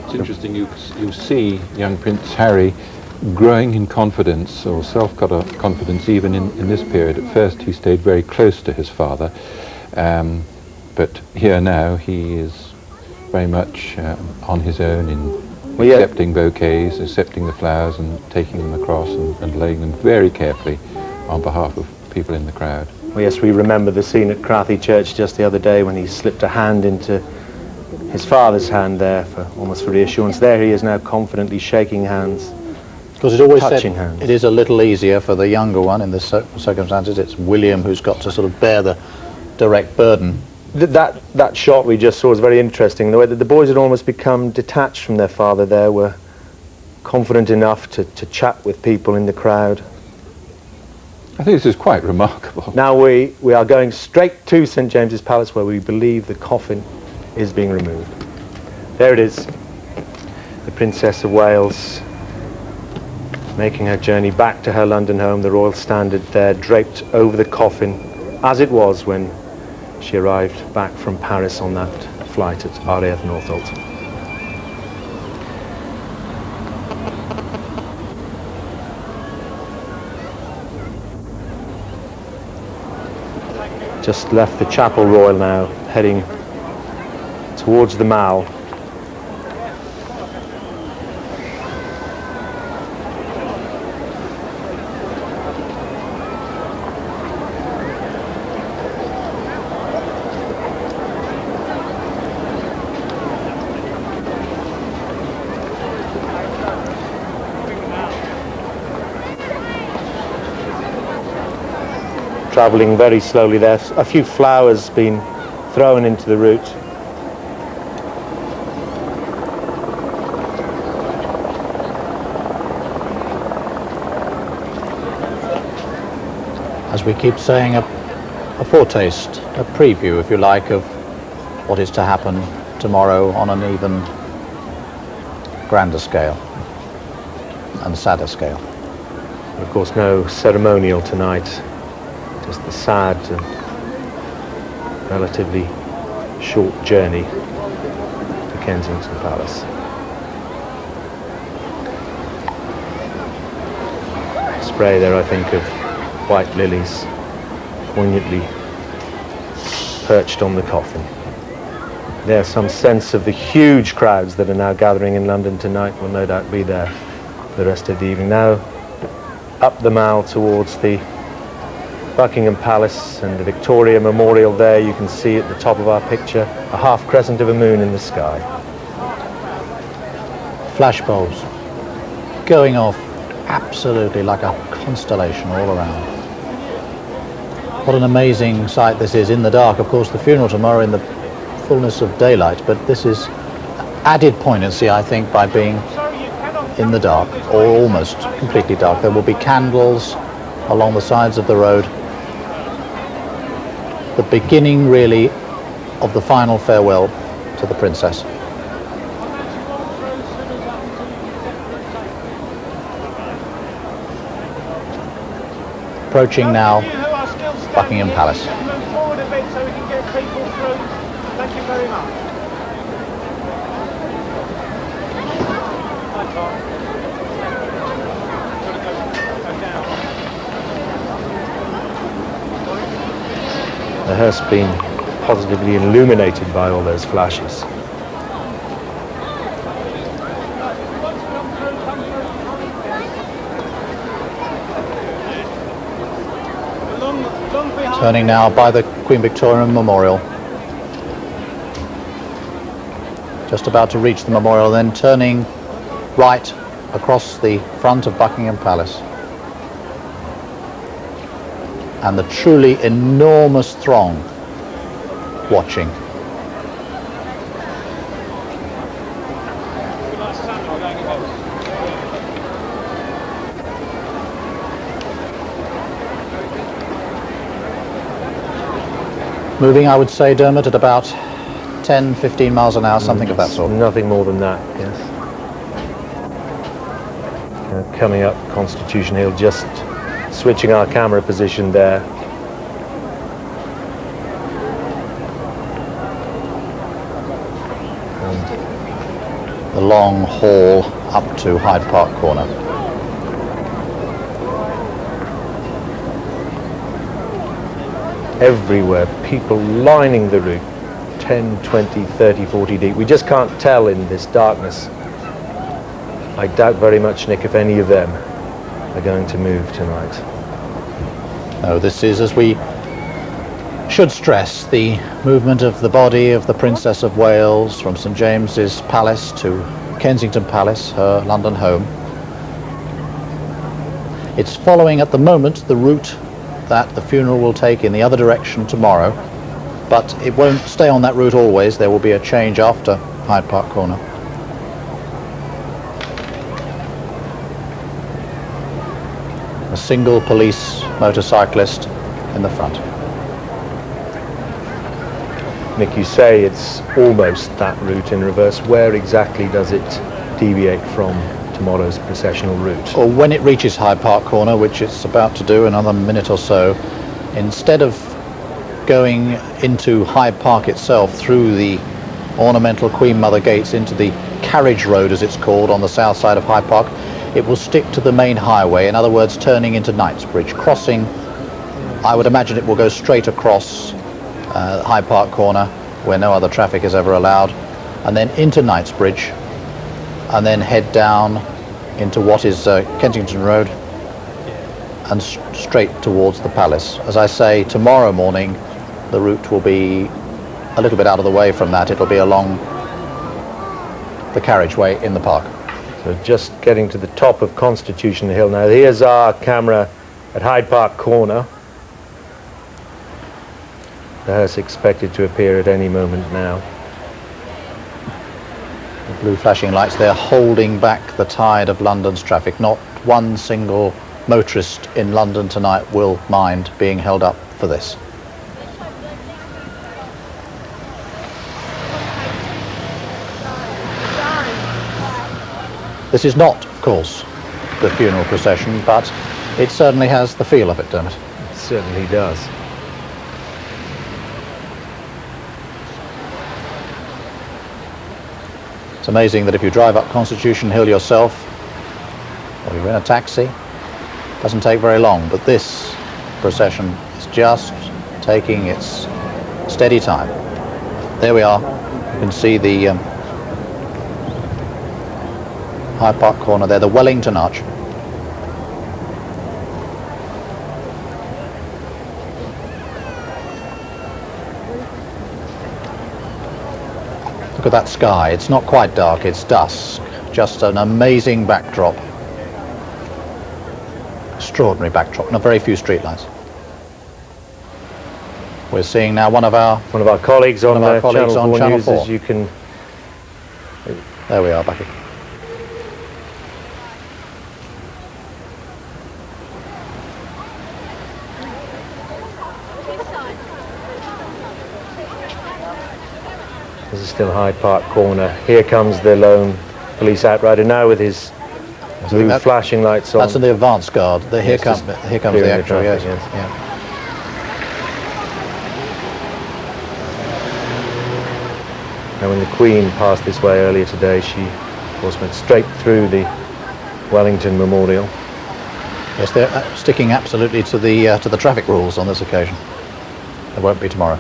S16: It's interesting, you see young Prince Harry growing in confidence, or self-confidence, even in this period. At first he stayed very close to his father, but here now he is very much on his own in accepting bouquets, accepting the flowers and taking them across and laying them very carefully on behalf of people in the crowd.
S6: Well, yes, we remember the scene at Crathy Church just the other day when he slipped a hand into his father's hand there almost for reassurance. There he is now confidently shaking hands,
S15: because it's always
S6: touching
S15: said
S6: hands.
S15: It is a little easier for the younger one in this circumstances. It's William who's got to sort of bear the direct burden.
S6: That shot we just saw was very interesting. The way that the boys had almost become detached from their father there, were confident enough to chat with people in the crowd.
S16: I think this is quite remarkable.
S6: Now we are going straight to St James's Palace, where we believe the coffin is being removed. There it is, the Princess of Wales making her journey back to her London home, the royal standard there draped over the coffin, as it was when she arrived back from Paris on that flight at RAF Northolt. Just left the Chapel Royal now, heading towards the Mall. Travelling very slowly there. A few flowers been thrown into the route.
S15: As we keep saying, a foretaste, a preview, if you like, of what is to happen tomorrow on an even grander scale and sadder scale.
S6: Of course, no ceremonial tonight. Just the sad and relatively short journey to Kensington Palace. spray there, I think of white lilies poignantly perched on the coffin. There's some sense of the huge crowds that are now gathering in London tonight will no doubt be there for the rest of the evening. Now up the Mall towards the Buckingham Palace and the Victoria Memorial there. You can see at the top of our picture a half crescent of a moon in the sky.
S15: Flashbulbs going off absolutely like a constellation all around. What an amazing sight this is in the dark. Of course, the funeral tomorrow in the fullness of daylight, but this is added poignancy, I think, by being in the dark, or almost completely dark. There will be candles along the sides of the road. The beginning, really, of the final farewell to the princess. Approaching now Buckingham Palace.
S25: Move forward a bit so we can get people through. Thank you very much.
S6: The hearse being positively illuminated by all those flashes.
S15: Turning now by the Queen Victoria Memorial. Just about to reach the memorial, then turning right across the front of Buckingham Palace. And the truly enormous throng watching. Moving, I would say, Dermot, at about 10, 15 miles an hour, something of that sort.
S6: Nothing more than that, yes. Coming up Constitution Hill, just switching our camera position there.
S15: And the long hall up to Hyde Park Corner.
S6: Everywhere, people lining the route, 10, 20, 30, 40 deep. We just can't tell in this darkness. I doubt very much, Nick, if any of them are going to move tonight.
S15: No, this is, as we should stress, the movement of the body of the Princess of Wales from St James's Palace to Kensington Palace, her London home. It's following at the moment the route that the funeral will take in the other direction tomorrow, but it won't stay on that route always. There will be a change after Hyde Park Corner. A single police motorcyclist in the front.
S6: Nick, you say it's almost that route in reverse. Where exactly does it deviate from tomorrow's processional route?
S15: Or when it reaches Hyde Park Corner, which it's about to do in another minute or so, instead of going into Hyde Park itself through the ornamental Queen Mother gates into the carriage road, as it's called, on the south side of Hyde Park, it will stick to the main highway, in other words, turning into Knightsbridge, crossing. I would imagine it will go straight across Hyde Park Corner, where no other traffic is ever allowed, and then into Knightsbridge, and then head down into what is Kensington Road, and straight towards the palace. As I say, tomorrow morning the route will be a little bit out of the way from that. It'll be along the carriageway in the park.
S6: So just getting to the top of Constitution Hill now. Here's our camera at Hyde Park Corner. The hearse expected to appear at any moment now.
S15: The blue flashing lights there holding back the tide of London's traffic. Not one single motorist in London tonight will mind being held up for this. This is not, of course, the funeral procession, but it certainly has the feel of it, Dermot.
S6: It certainly does.
S15: It's amazing that if you drive up Constitution Hill yourself, or you're in a taxi, Doesn't take very long, but this procession is just taking its steady time. There we are. You can see the Hyde Park corner there, the Wellington Arch. Look at that sky. It's not quite dark, it's dusk. Just an amazing backdrop. Extraordinary backdrop, and a very few streetlights. We're seeing now one of our
S6: colleagues on
S15: Channel 4
S6: News, as you can.
S15: There we are, Bucky.
S6: This is still Hyde Park corner. Here comes the lone police outrider now with his blue flashing lights on.
S15: That's in the advance guard. Here comes the actual, yes. Yeah.
S6: Now when the Queen passed this way earlier today, she of course went straight through the Wellington Memorial.
S15: Yes, they're sticking absolutely to the traffic rules on this occasion. There won't be tomorrow.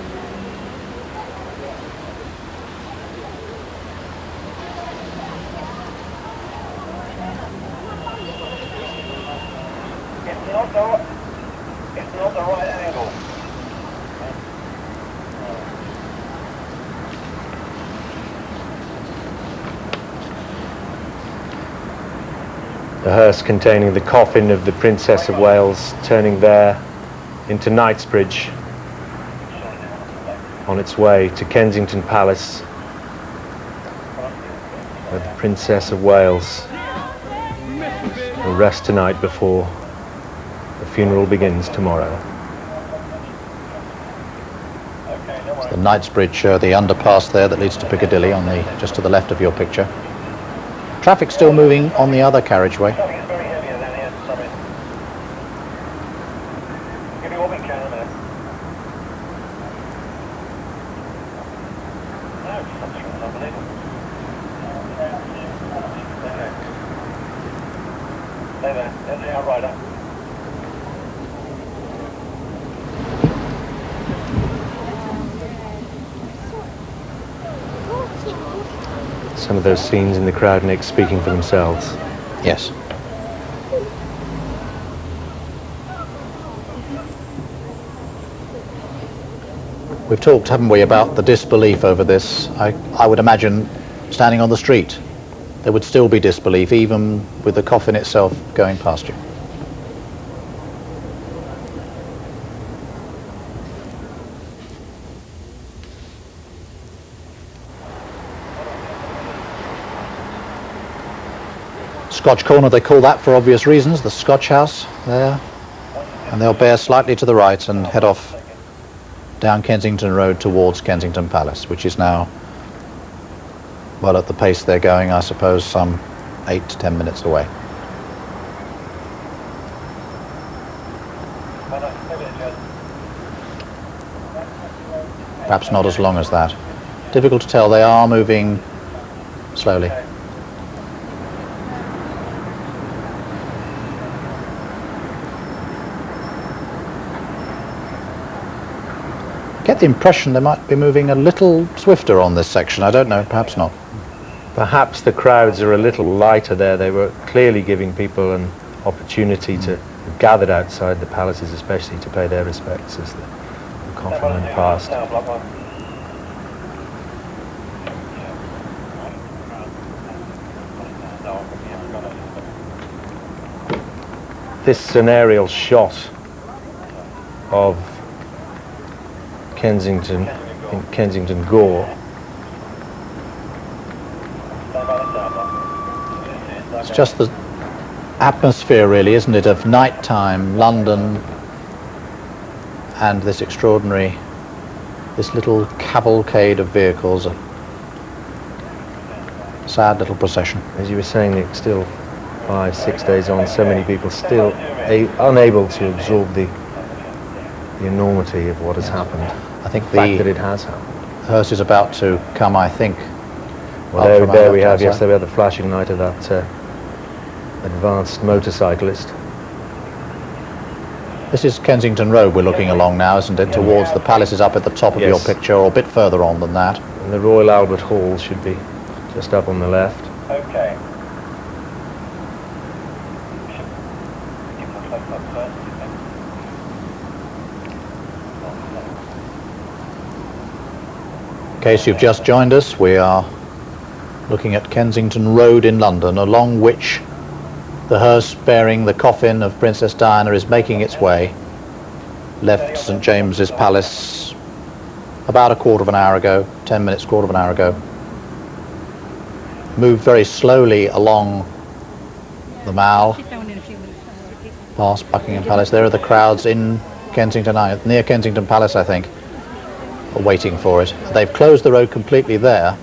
S6: The hearse containing the coffin of the Princess of Wales turning there into Knightsbridge on its way to Kensington Palace, where the Princess of Wales will rest tonight before the funeral begins tomorrow.
S15: The Knightsbridge, the underpass there that leads to Piccadilly on the just to the left of your picture. Traffic still moving on the other carriageway.
S6: Some of those scenes in the crowd, Nick, speaking for themselves.
S15: Yes. We've talked, haven't we, about the disbelief over this. I would imagine, standing on the street, there would still be disbelief, even with the coffin itself going past you. Scotch Corner, they call that for obvious reasons, the Scotch House there. And they'll bear slightly to the right and head off down Kensington Road towards Kensington Palace, which is now, well, at the pace they're going, I suppose, some 8 to 10 minutes away. Perhaps not as long as that. Difficult to tell, they are moving slowly. I get the impression they might be moving a little swifter on this section. I don't know, perhaps not.
S6: Perhaps the crowds are a little lighter there. They were clearly giving people an opportunity to gathered outside the palaces, especially to pay their respects as the coffin went past. This is an aerial shot of Kensington, I think Kensington Gore.
S15: It's just the atmosphere, really, isn't it, of nighttime London and this extraordinary, this little cavalcade of vehicles, a sad little procession.
S6: As you were saying, Nick, still 5-6 days on, so many people still unable to absorb the enormity of what has happened.
S15: I think
S6: the fact that it has happened.
S15: Hearse is about to come, I think.
S6: Well, there we have, yes, there we have the flashing light of that advanced motorcyclist.
S15: This is Kensington Road we're looking along now, isn't it? Towards the palace is up at the top of your picture, or a bit further on than that.
S6: And the Royal Albert Hall should be just up on the left.
S1: Okay.
S15: In case you've just joined us, we are looking at Kensington Road in London, along which the hearse bearing the coffin of Princess Diana is making its way. Left St James's Palace about a quarter of an hour ago, 10 minutes, quarter of an hour ago. Moved very slowly along the Mall, past Buckingham Palace. There are the crowds in Kensington, near Kensington Palace, I think, waiting for it. They've closed the road completely there.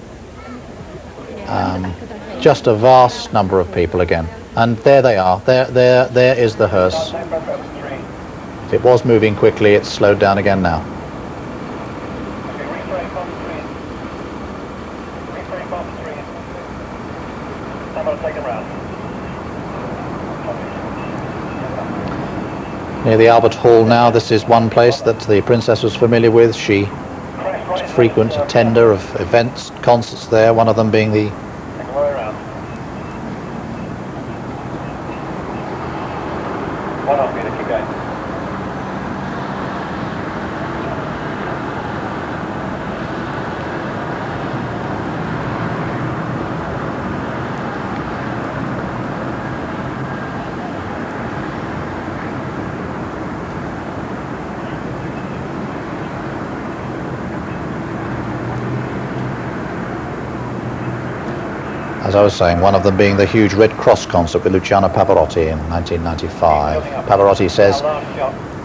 S15: Just a vast number of people again. And there they are. There is the hearse. It was moving quickly. It's slowed down again now. Near the Albert Hall now, this is one place that the Princess was familiar with. She was a frequent attender of events, concerts there, one of them being the as I was saying, one of them being the huge Red Cross concert with Luciano Pavarotti in 1995. Pavarotti says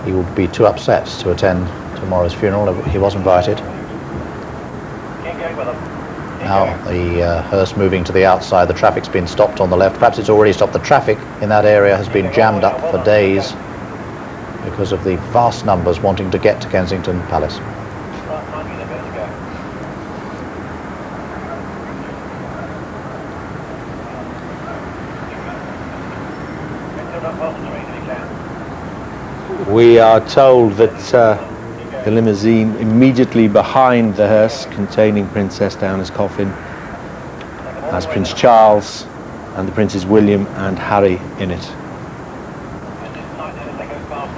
S15: he would be too upset to attend tomorrow's funeral. He was invited. Now the hearse moving to the outside. The traffic's been stopped on the left. Perhaps it's already stopped. The traffic in that area has been jammed up for days because of the vast numbers wanting to get to Kensington Palace.
S6: We are told that the limousine immediately behind the hearse containing Princess Diana's coffin has Prince Charles and the Princes William and Harry in it.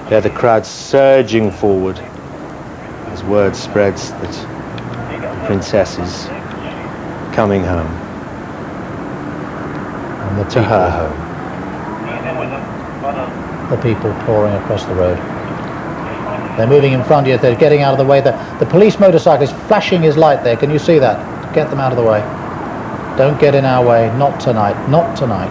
S6: There the crowd surging forward as word spreads that the Princess is coming home.
S15: And to her home. The people pouring across the road. They're moving in front of you. They're getting out of the way. The police motorcycle is flashing his light there. Can you see that? Get them out of the way. Don't get in our way. Not tonight. Not tonight.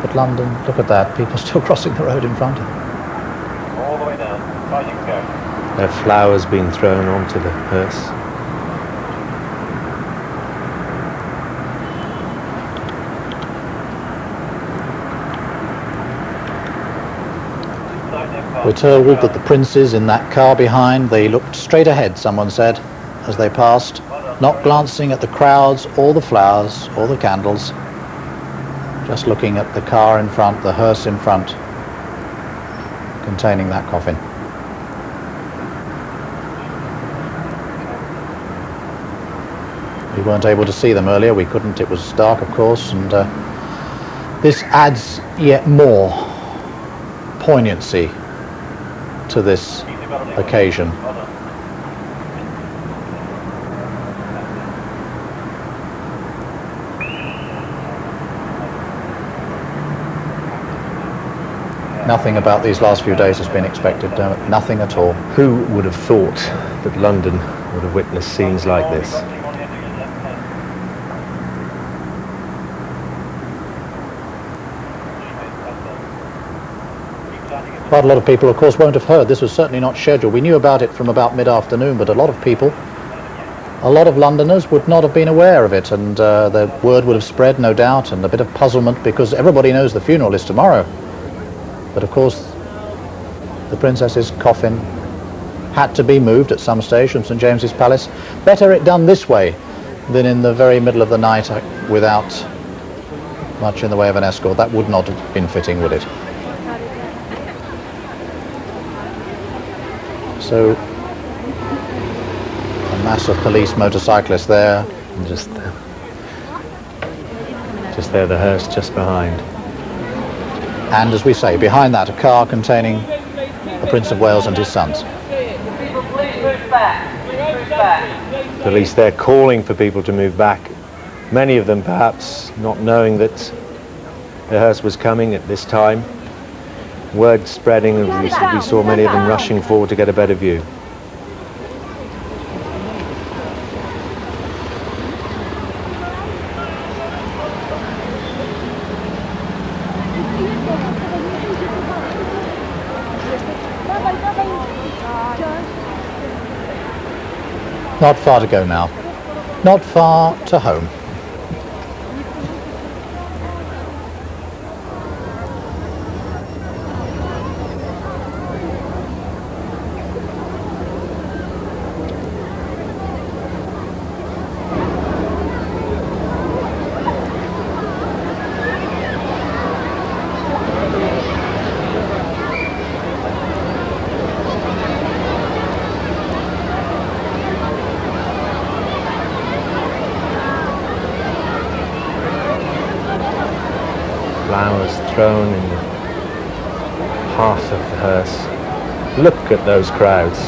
S15: But London, look at that. People still crossing the road in front of them.
S1: All the way down. Right, you can go.
S6: There are flowers being thrown onto the hearse.
S15: We're told that the princes in that car behind, they looked straight ahead, someone said, as they passed, not glancing at the crowds or the flowers or the candles, just looking at the car in front, the hearse in front, containing that coffin. We weren't able to see them earlier. We couldn't. It was dark, of course, and this adds yet more poignancy to this occasion. Nothing about these last few days has been expected, nothing at all.
S6: Who would have thought that London would have witnessed scenes like this?
S15: Quite a lot of people, of course, won't have heard. This was certainly not scheduled. We knew about it from about mid-afternoon, but a lot of people, a lot of Londoners would not have been aware of it, and the word would have spread, no doubt, and a bit of puzzlement because everybody knows the funeral is tomorrow. But of course, the Princess's coffin had to be moved at some stage from St James's Palace. Better it done this way than in the very middle of the night without much in the way of an escort. That would not have been fitting, would it? So, a mass of police motorcyclists there.
S6: And just there, the hearse just behind.
S15: And as we say, behind that, a car containing the Prince of Wales and his sons.
S6: Police there calling for people to move back. Many of them perhaps not knowing that the hearse was coming at this time. Word spreading, and we saw many of them rushing forward to get a better view.
S15: Not far to go now. Not far to home.
S6: Flowers thrown in the path of the hearse. Look at those crowds.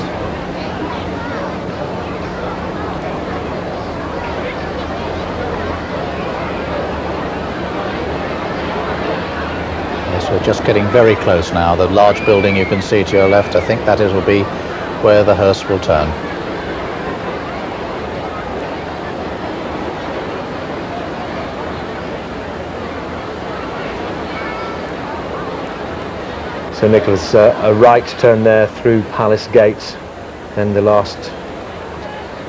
S15: Yes, we're just getting very close now. The large building you can see to your left, I think that will be where the hearse will turn.
S6: So Nicholas, a right turn there through Palace Gates, then the last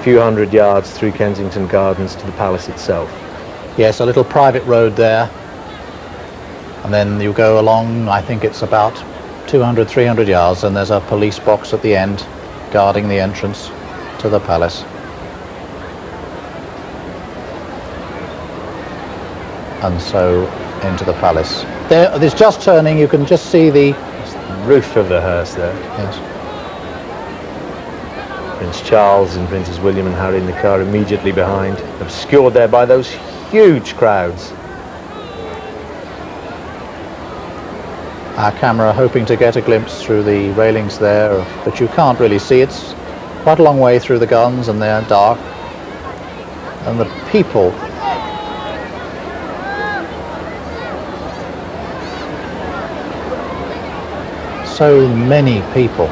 S6: few hundred yards through Kensington Gardens to the palace itself.
S15: Yes, a little private road there. And then you go along, I think it's about 200, 300 yards, and there's a police box at the end guarding the entrance to the palace. And so into the palace. There's just turning, you can just see the
S6: roof of the hearse there.
S15: Yes.
S6: Prince Charles and Princes William and Harry in the car immediately behind, obscured there by those huge crowds.
S15: Our camera hoping to get a glimpse through the railings there, but you can't really see. It's quite a long way through the gardens and they're dark. And the people, so many people.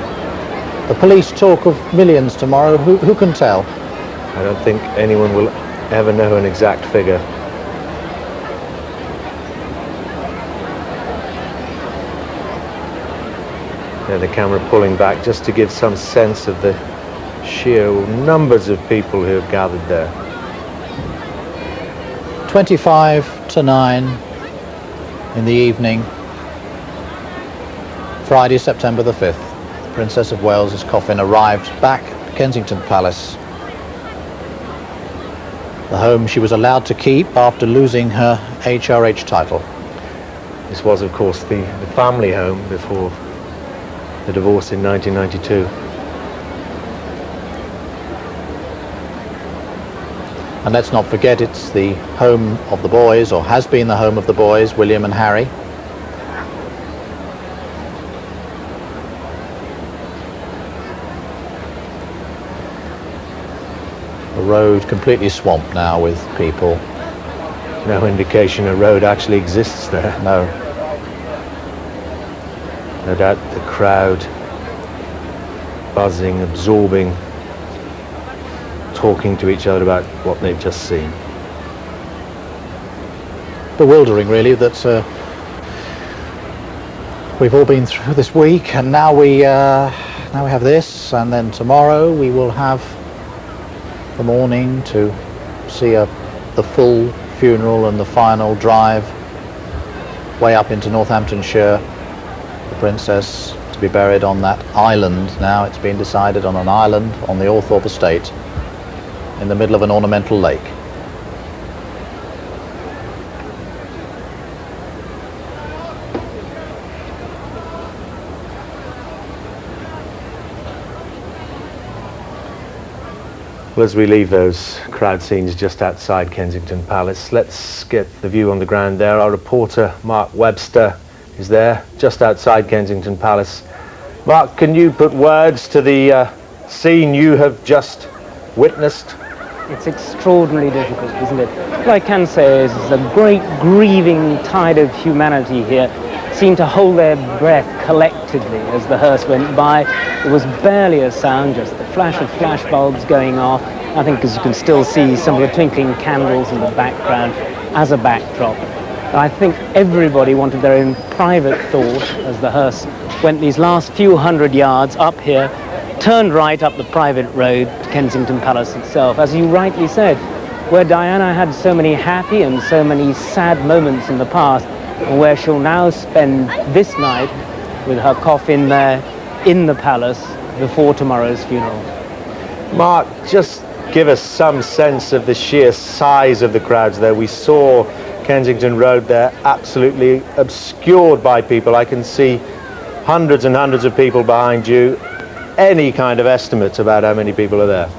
S15: The police talk of millions tomorrow. Who can tell?
S6: I don't think anyone will ever know an exact figure. There, the camera pulling back just to give some sense of the sheer numbers of people who have gathered there.
S15: 25 to 9 in the evening, Friday, September the 5th. The Princess of Wales's coffin arrived back at Kensington Palace, the home she was allowed to keep after losing her HRH title.
S6: This was, of course, the family home before the divorce in 1992.
S15: And let's not forget, it's the home of the boys, or has been the home of the boys, William and Harry. The road completely swamped now with people.
S6: No indication a road actually exists there.
S15: No.
S6: No doubt the crowd buzzing, absorbing, talking to each other about what they've just seen.
S15: Bewildering, really, that we've all been through this week, and now we have this, and then tomorrow we will have the morning to see the full funeral and the final drive way up into Northamptonshire. The Princess to be buried on that island now. It's been decided on an island on the Althorpe estate in the middle of an ornamental lake.
S6: Well, as we leave those crowd scenes just outside Kensington Palace, let's get the view on the ground there. Our reporter, Mark Webster, is there, just outside Kensington Palace. Mark, can you put words to the scene you have just witnessed?
S8: It's extraordinarily difficult, isn't it? What I can say is the great grieving tide of humanity here seemed to hold their breath collectively as the hearse went by. There was barely a sound, just the flash of flashbulbs going off. I think as you can still see some of the twinkling candles in the background as a backdrop. I think everybody wanted their own private thought as the hearse went these last few hundred yards up here, turned right up the private road to Kensington Palace itself. As you rightly said, where Diana had so many happy and so many sad moments in the past, and where she'll now spend this night with her coffin there in the palace before tomorrow's funeral.
S6: Mark, just give us some sense of the sheer size of the crowds there. We saw Kensington Road there absolutely obscured by people. I can see hundreds and hundreds of people behind you. Any kind of estimates about how many people are there?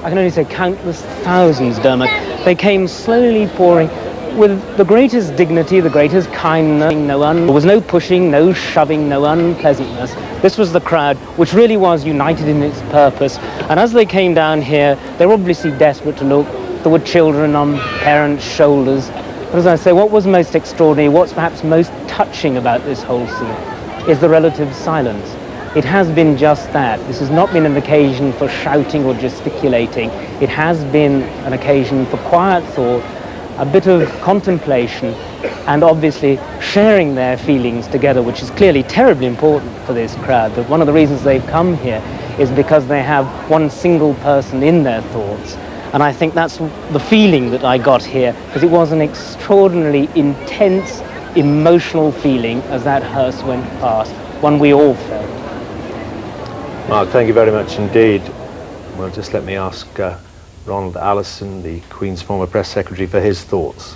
S8: I can only say countless thousands, Dermot. They came slowly pouring with the greatest dignity, the greatest kindness. There was no pushing, no shoving, no unpleasantness. This was the crowd which really was united in its purpose. And as they came down here, they were obviously desperate to look. There were children on parents' shoulders. But as I say, what was most extraordinary, what's perhaps most touching about this whole scene is the relative silence. It has been just that. This has not been an occasion for shouting or gesticulating. It has been an occasion for quiet thought, a bit of contemplation, and obviously sharing their feelings together, which is clearly terribly important for this crowd. But one of the reasons they've come here is because they have one single person in their thoughts. And I think that's the feeling that I got here, because it was an extraordinarily intense, emotional feeling as that hearse went past, one we all felt.
S6: Mark, thank you very much indeed. Well, just let me ask Ronald Allison, the Queen's former press secretary, for his thoughts.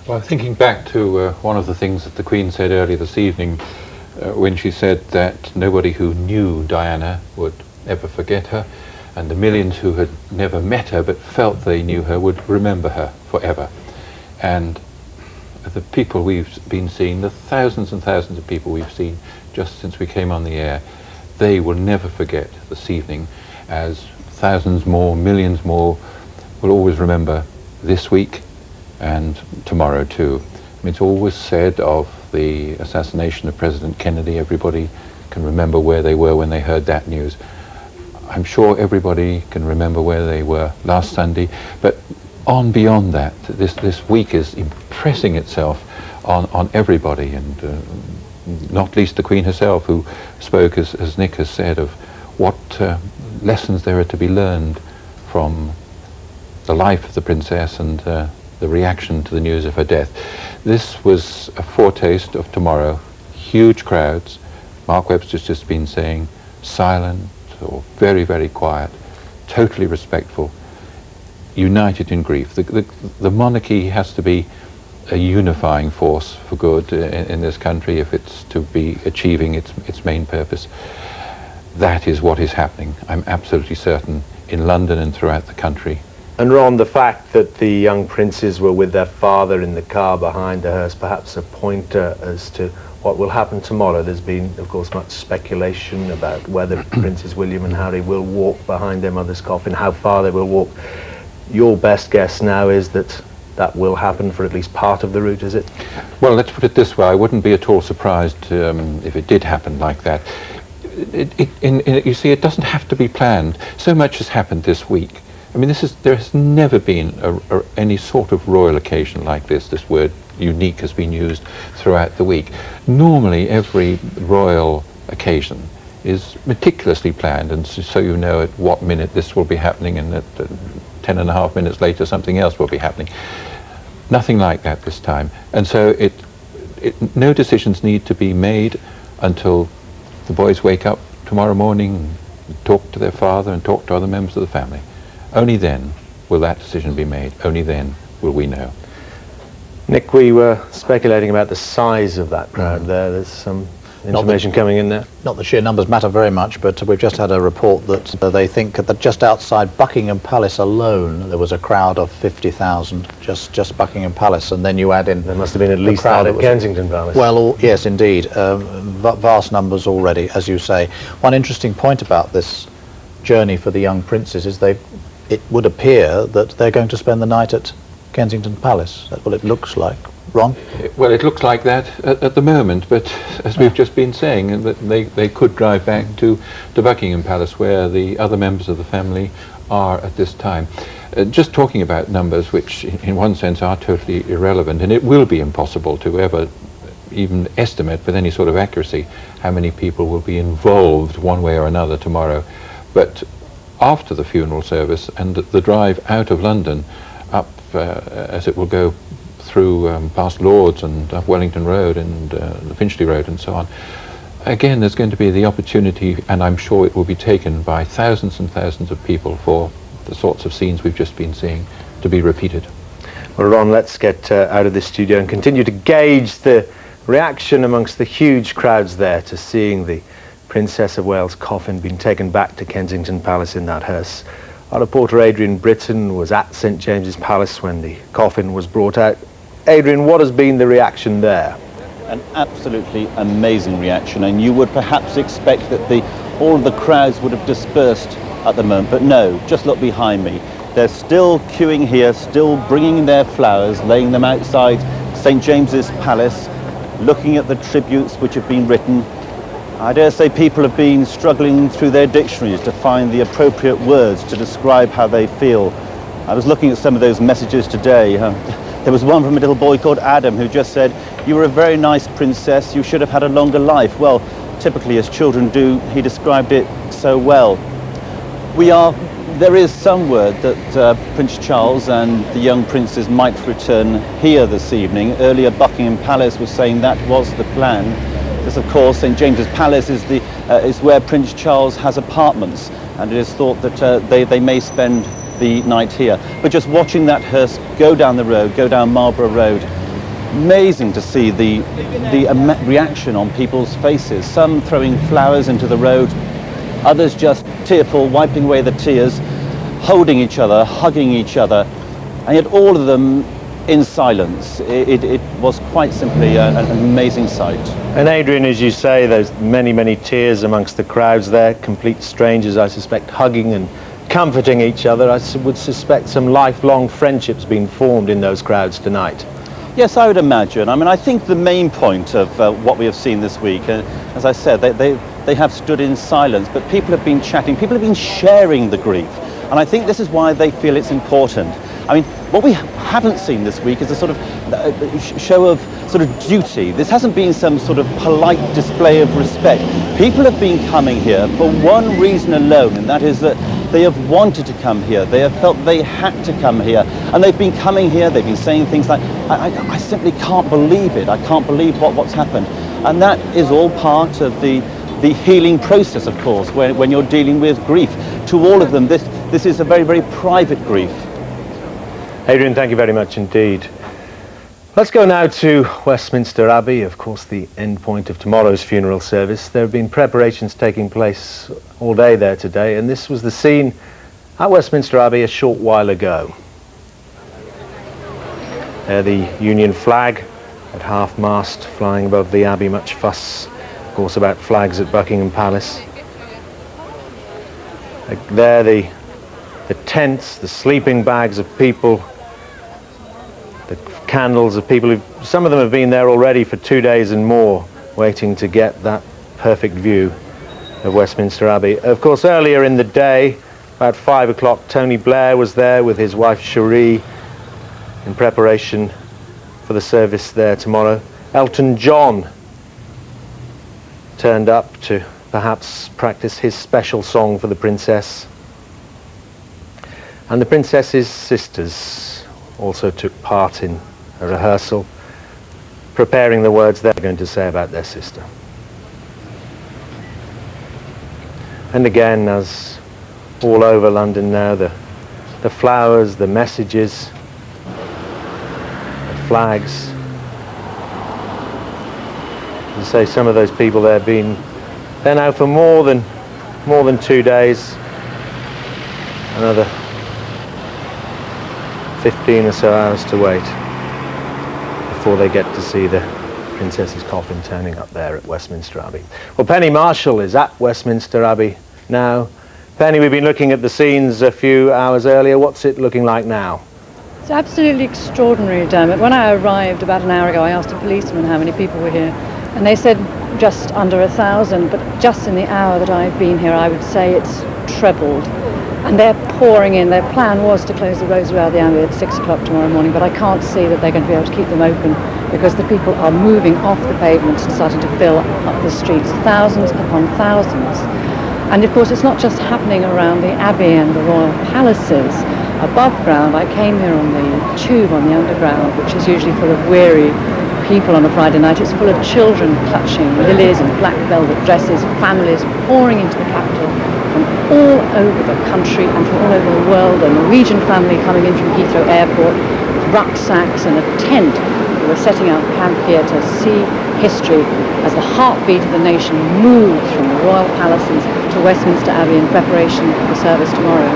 S16: Well, thinking back to one of the things that the Queen said earlier this evening, when she said that nobody who knew Diana would ever forget her, and the millions who had never met her but felt they knew her would remember her forever. And the people we've been seeing, the thousands and thousands of people we've seen just since we came on the air, they will never forget this evening, as thousands more, millions more will always remember this week and tomorrow too. I mean, it's always said of the assassination of President Kennedy, everybody can remember where they were when they heard that news. I'm sure everybody can remember where they were last Sunday, but on beyond that, this week is impressing itself on everybody, and not least the Queen herself, who spoke, as Nick has said, of what lessons there are to be learned from the life of the Princess and the reaction to the news of her death. This was a foretaste of tomorrow. Huge crowds. Mark Webster's just been saying silent or very, very quiet, totally respectful, united in grief. The monarchy has to be a unifying force for good in this country if it's to be achieving its main purpose. That is what is happening, I'm absolutely certain, in London and throughout the country.
S6: And Ron, the fact that the young princes were with their father in the car behind the hearse, perhaps a pointer as to what will happen tomorrow. There's been, of course, much speculation about whether Princes William and Harry will walk behind their mother's coffin, how far they will walk. Your best guess now is that that will happen for at least part of the route, is it?
S16: Well, let's put it this way. I wouldn't be at all surprised if it did happen like that. You see, it doesn't have to be planned. So much has happened this week. I mean, there has never been any sort of royal occasion like this. This word unique has been used throughout the week. Normally, every royal occasion is meticulously planned, and so you know at what minute this will be happening, and at 10.5 minutes later something else will be happening. Nothing like that this time. And so no decisions need to be made until the boys wake up tomorrow morning and talk to their father and talk to other members of the family. Only then will that decision be made. Only then will we know.
S6: Nick, we were speculating about the size of that crowd there. There's some information coming in there?
S15: Not the sheer numbers matter very much, but we've just had a report that they think that just outside Buckingham Palace alone there was a crowd of 50,000, just Buckingham Palace, and then you add in...
S6: There must have been at least that at Kensington Palace.
S15: Well, yes, indeed. Vast numbers already, as you say. One interesting point about this journey for the young princes is it would appear that they're going to spend the night at Kensington Palace. That's what it looks like. Ron?
S16: Well, it looks like that at the moment, but as we've just been saying, that they could drive back to Buckingham Palace, where the other members of the family are at this time. Just talking about numbers, which in one sense are totally irrelevant, and it will be impossible to ever even estimate with any sort of accuracy how many people will be involved one way or another tomorrow. But after the funeral service and the drive out of London, up as it will go through past Lord's and up Wellington Road and the Finchley Road and so on. Again, there's going to be the opportunity, and I'm sure it will be taken by thousands and thousands of people, for the sorts of scenes we've just been seeing to be repeated.
S6: Well, Ron, let's get out of this studio and continue to gauge the reaction amongst the huge crowds there to seeing the Princess of Wales' coffin being taken back to Kensington Palace in that hearse. Our reporter Adrian Britton was at St James's Palace when the coffin was brought out. Adrian, what has been the reaction there?
S4: An absolutely amazing reaction, and you would perhaps expect that all of the crowds would have dispersed at the moment, but no, just look behind me. They're still queuing here, still bringing their flowers, laying them outside St James's Palace, looking at the tributes which have been written. I dare say people have been struggling through their dictionaries to find the appropriate words to describe how they feel. I was looking at some of those messages today. There was one from a little boy called Adam who just said, "You were a very nice princess, you should have had a longer life." Well, typically as children do, he described it so well. There is some word that Prince Charles and the young princes might return here this evening. Earlier Buckingham Palace was saying that was the plan. Because of course St James's Palace is where Prince Charles has apartments, and it is thought that they may spend the night here. But just watching that hearse go down the road, go down Marlborough Road, amazing to see the reaction on people's faces. Some throwing flowers into the road, others just tearful, wiping away the tears, holding each other, hugging each other, and yet all of them in silence. It was quite simply an amazing sight.
S6: And Adrian, as you say, there's many, many tears amongst the crowds there, complete strangers, I suspect, hugging and comforting each other. I would suspect some lifelong friendships being formed in those crowds tonight.
S4: Yes, I would imagine. I mean, I think the main point of what we have seen this week, as I said, they have stood in silence, but people have been chatting, people have been sharing the grief. And I think this is why they feel it's important. I mean, what we haven't seen this week is a sort of show of sort of duty. This hasn't been some sort of polite display of respect. People have been coming here for one reason alone, and that is that they have wanted to come here. They have felt they had to come here. And they've been coming here, they've been saying things like, I simply can't believe it. I can't believe what's happened. And that is all part of the healing process, of course, when you're dealing with grief. To all of them, this is a very, very private grief.
S6: Adrian, thank you very much indeed. Let's go now to Westminster Abbey, of course the end point of tomorrow's funeral service. There have been preparations taking place all day there today, and this was the scene at Westminster Abbey a short while ago. There the Union flag at half-mast flying above the Abbey, much fuss, of course, about flags at Buckingham Palace. There the tents, the sleeping bags of people, the candles of people some of them have been there already for 2 days and more, waiting to get that perfect view of Westminster Abbey. Of course, earlier in the day, about 5 o'clock, Tony Blair was there with his wife Cherie in preparation for the service there tomorrow. Elton John turned up to perhaps practice his special song for the princess. And the princess's sisters also took part in a rehearsal, preparing the words they're going to say about their sister. And again, as all over London now, the flowers, the messages, the flags, As I say, some of those people there have been there now for more than 2 days. Another 15 or so hours to wait before they get to see the Princess's coffin turning up there at Westminster Abbey. Well, Penny Marshall is at Westminster Abbey now. Penny, we've been looking at the scenes a few hours earlier. What's it looking like now?
S5: It's absolutely extraordinary, Dermot. When I arrived about an hour ago, I asked a policeman how many people were here, and they said just under 1,000, but just in the hour that I've been here, I would say it's trebled. And they're pouring in. Their plan was to close the roads around the Abbey at 6 o'clock tomorrow morning, but I can't see that they're going to be able to keep them open because the people are moving off the pavements and starting to fill up the streets, thousands upon thousands. And of course, it's not just happening around the Abbey and the royal palaces. Above ground, I came here on the tube on the underground, which is usually full of weary people on a Friday night. It's full of children clutching lilies and black velvet dresses, families pouring into the capital from all over the country and from all over the world. A Norwegian family coming in from Heathrow Airport with rucksacks and a tent. Who were setting out camp here to see history as the heartbeat of the nation moves from the royal palaces to Westminster Abbey in preparation for the service tomorrow.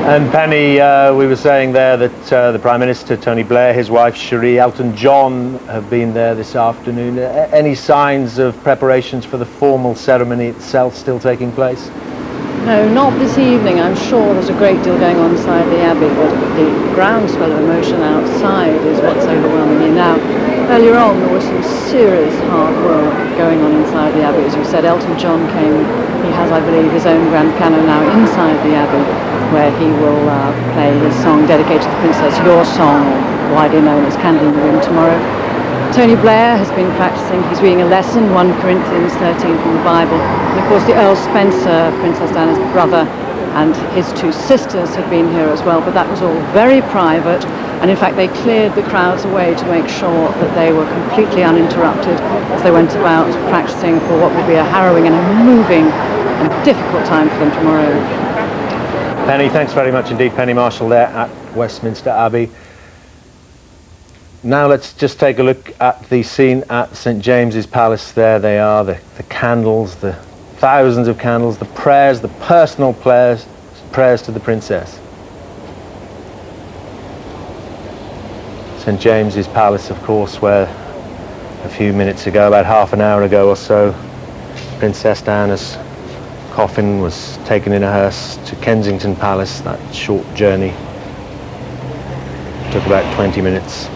S6: And Penny, we were saying there that the Prime Minister, Tony Blair, his wife Cherie, Elton John have been there this afternoon. Any signs of preparations for the formal ceremony itself still taking place?
S5: No, not this evening. I'm sure there's a great deal going on inside the Abbey, but the groundswell of emotion outside is what's overwhelming you now. Earlier on, there was some serious hard work going on inside the Abbey. As you said, Elton John came. He has, I believe, his own grand piano now inside the Abbey, where he will play his song dedicated to the Princess, Your Song, widely known as Candle in the Room, tomorrow. Tony Blair has been practicing. He's reading a lesson, 1 Corinthians 13 from the Bible. And of course, the Earl Spencer, Princess Diana's brother, and his 2 sisters have been here as well, but that was all very private. And in fact, they cleared the crowds away to make sure that they were completely uninterrupted as they went about practicing for what will be a harrowing and a moving and difficult time for them tomorrow.
S6: Penny, thanks very much indeed. Penny Marshall there at Westminster Abbey. Now let's just take a look at the scene at St James's Palace. There they are, the candles, the thousands of candles, the prayers, the personal prayers to the Princess. St James's Palace, of course, where a few minutes ago, about half an hour ago or so, Princess Diana's coffin was taken in a hearse to Kensington Palace. That short journey took about 20 minutes.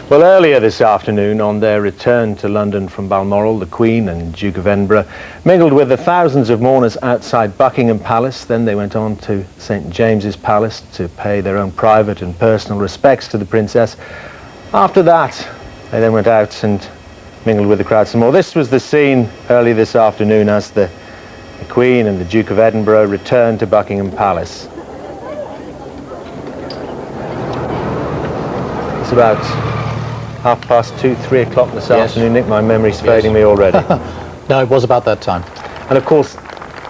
S6: Well, earlier this afternoon, on their return to London from Balmoral, the Queen and Duke of Edinburgh mingled with the thousands of mourners outside Buckingham Palace. Then they went on to St James's Palace to pay their own private and personal respects to the Princess. After that, they then went out and mingled with the crowd some more. This was the scene early this afternoon as the Queen and the Duke of Edinburgh returned to Buckingham Palace. It's about 2:30, 3 o'clock this afternoon. Nick, my memory's fading me already.
S15: No, it was about that time.
S6: And of course,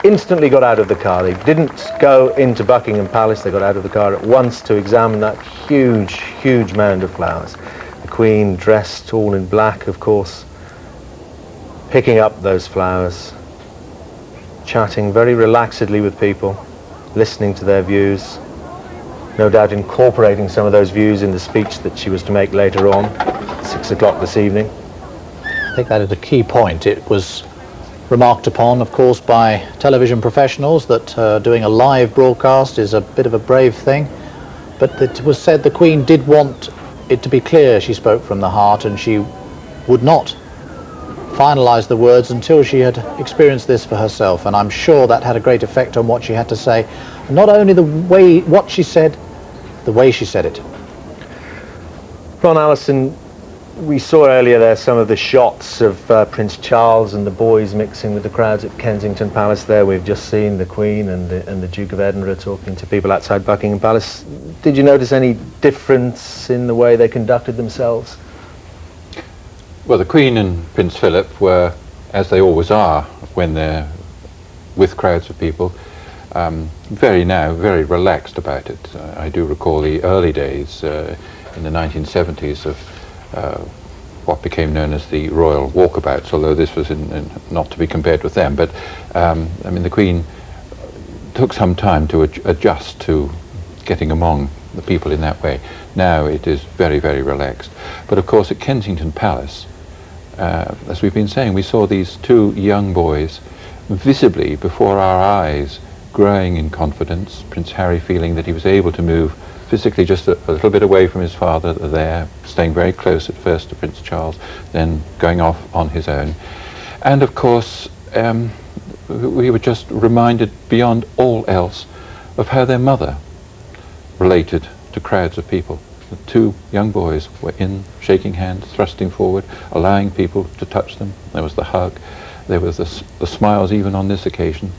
S6: instantly got out of the car. They didn't go into Buckingham Palace. They got out of the car at once to examine that huge, huge mound of flowers. The Queen, dressed all in black, of course, picking up those flowers, chatting very relaxedly with people, listening to their views, no doubt incorporating some of those views in the speech that she was to make later on, 6 o'clock this evening.
S15: I think that is a key point. It was remarked upon, of course, by television professionals that doing a live broadcast is a bit of a brave thing, but it was said the Queen did want it to be clear she spoke from the heart, and she would not finalise the words until she had experienced this for herself, and I'm sure that had a great effect on what she had to say. And not only the way what she said, the way she said it.
S6: Ron Allison, we saw earlier there some of the shots of Prince Charles and the boys mixing with the crowds at Kensington Palace. There we've just seen the Queen and the Duke of Edinburgh talking to people outside Buckingham Palace. Did you notice any difference in the way they conducted themselves?
S16: Well, the Queen and Prince Philip were, as they always are when they're with crowds of people, very relaxed about it. I do recall the early days in the 1970s of what became known as the royal walkabouts, although this was not to be compared with them. But I mean, the Queen took some time to adjust to getting among the people in that way. Now it is very, very relaxed. But of course at Kensington Palace, as we've been saying, we saw these two young boys visibly before our eyes growing in confidence. Prince Harry feeling that he was able to move physically just a little bit away from his father there, staying very close at first to Prince Charles, then going off on his own. And of course we were just reminded beyond all else of how their mother related to crowds of people. The two young boys were in, shaking hands, thrusting forward, allowing people to touch them. There was the hug, there was the smiles even on this occasion,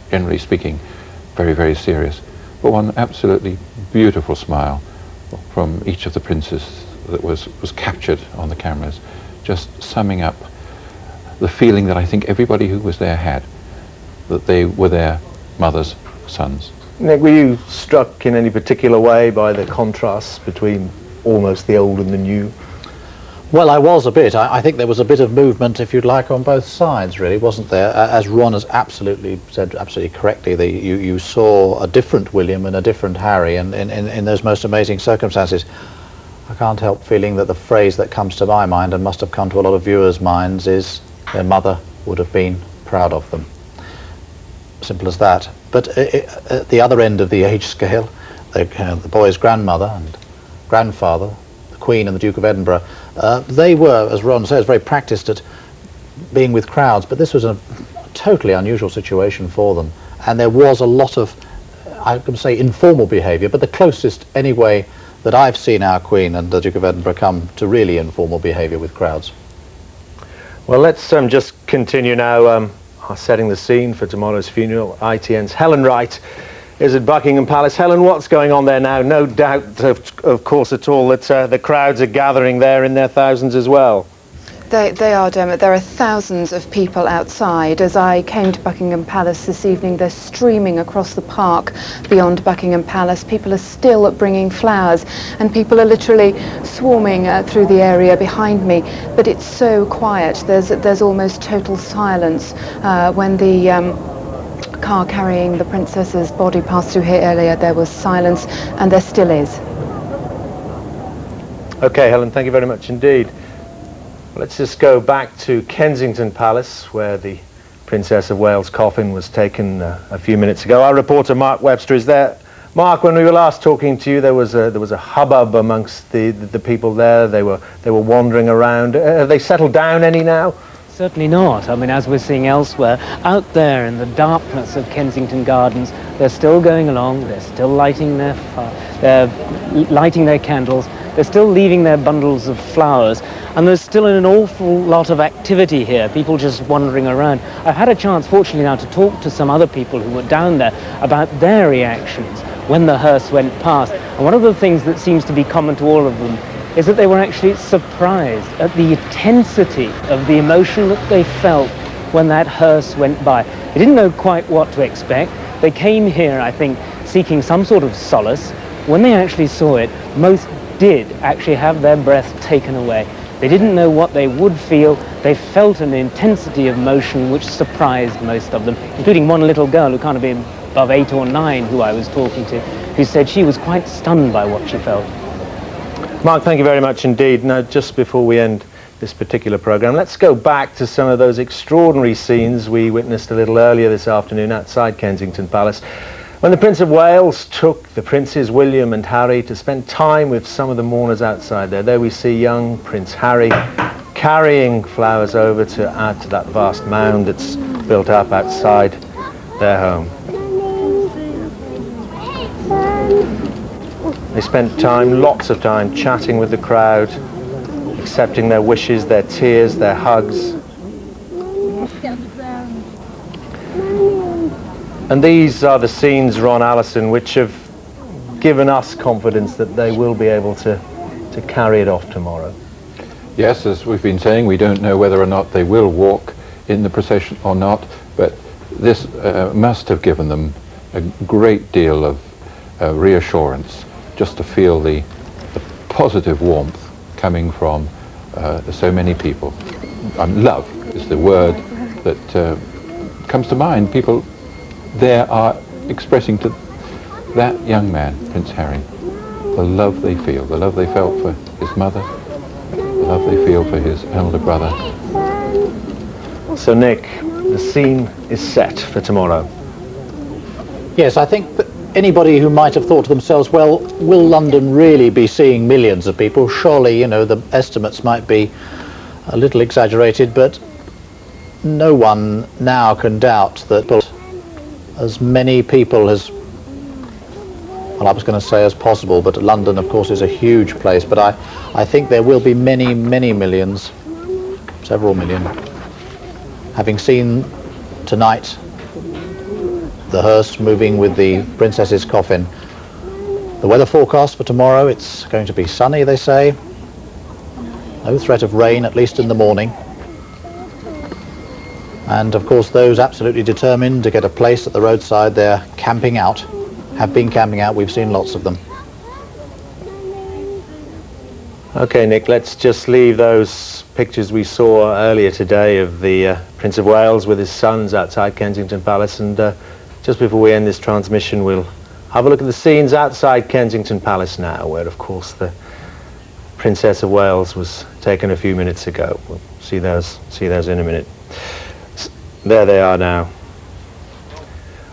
S16: generally speaking, very, very serious. But one absolutely beautiful smile from each of the princes that was captured on the cameras, just summing up the feeling that I think everybody who was there had, that they were their mother's sons.
S6: Nick, were you struck in any particular way by the contrasts between almost the old and the new?
S15: Well, I was a bit. I think there was a bit of movement, if you'd like, on both sides, really, wasn't there? As Ron has absolutely said, absolutely correctly, you saw a different William and a different Harry, and in those most amazing circumstances. I can't help feeling that the phrase that comes to my mind, and must have come to a lot of viewers' minds, is their mother would have been proud of them. Simple as that. But at the other end of the age scale, the boy's grandmother and grandfather, the Queen and the Duke of Edinburgh, they were, as Ron says, very practiced at being with crowds, but this was a totally unusual situation for them. And there was a lot of, I can say, informal behaviour, but the closest, anyway, that I've seen our Queen and the Duke of Edinburgh come to really informal behaviour with crowds.
S6: Well, let's just continue now, setting the scene for tomorrow's funeral. ITN's Helen Wright is at Buckingham Palace. Helen, what's going on there now? No doubt, of course, at all, that the crowds are gathering there in their thousands as well.
S9: They are, Dermot. There are thousands of people outside. As I came to Buckingham Palace this evening, they're streaming across the park beyond Buckingham Palace. People are still bringing flowers, and people are literally swarming through the area behind me. But it's so quiet. There's almost total silence. When the car carrying the princess's body passed through here earlier, there was silence, and there still is.
S6: Okay, Helen, thank you very much indeed. Let's just go back to Kensington Palace, where the Princess of Wales' coffin was taken a few minutes ago. Our reporter Mark Webster is there. Mark, when we were last talking to you, there was a hubbub amongst the people there. They were wandering around. Have they settled down any now?
S8: Certainly not. I mean, as we're seeing elsewhere, out there in the darkness of Kensington Gardens, they're still going along. They're still lighting their candles. They're still leaving their bundles of flowers, and there's still an awful lot of activity here, people just wandering around. I've had a chance, fortunately now, to talk to some other people who were down there about their reactions when the hearse went past. And one of the things that seems to be common to all of them is that they were actually surprised at the intensity of the emotion that they felt when that hearse went by. They didn't know quite what to expect. They came here, I think, seeking some sort of solace. When they actually saw it, most did actually have their breath taken away. They didn't know what they would feel. They felt an intensity of motion which surprised most of them, including one little girl who can't have been above 8 or 9 who I was talking to, who said she was quite stunned by what she felt.
S6: Mark, thank you very much indeed. Now, just before we end this particular programme, let's go back to some of those extraordinary scenes we witnessed a little earlier this afternoon outside Kensington Palace, when the Prince of Wales took the Princes William and Harry to spend time with some of the mourners outside there. There we see young Prince Harry carrying flowers over to add to that vast mound that's built up outside their home. They spent time, lots of time, chatting with the crowd, accepting their wishes, their tears, their hugs. And these are the scenes, Ron Allison, which have given us confidence that they will be able to carry it off tomorrow.
S16: Yes, as we've been saying, we don't know whether or not they will walk in the procession or not, but this must have given them a great deal of reassurance, just to feel the positive warmth coming from There's so many people. Love is the word that comes to mind. People there are expressing to that young man, Prince Harry, the love they feel, the love they felt for his mother, the love they feel for his elder brother.
S6: So Nick, the scene is set for tomorrow.
S15: Yes, I think that anybody who might have thought to themselves, well, will London really be seeing millions of people? Surely, you know, the estimates might be a little exaggerated, but no one now can doubt that as many people as, well, I was going to say as possible, but London, of course, is a huge place, but I think there will be many, many millions, several million, having seen tonight the hearse moving with the princess's coffin. The weather forecast for tomorrow, it's going to be sunny, they say. No threat of rain, at least in the morning. And of course those absolutely determined to get a place at the roadside, they're camping out, have been camping out, we've seen lots of them.
S6: Okay, Nick, let's just leave those pictures we saw earlier today of the Prince of Wales with his sons outside Kensington Palace, and just before we end this transmission, we'll have a look at the scenes outside Kensington Palace now, where of course the Princess of Wales was taken a few minutes ago. We'll see those in a minute. There they are now.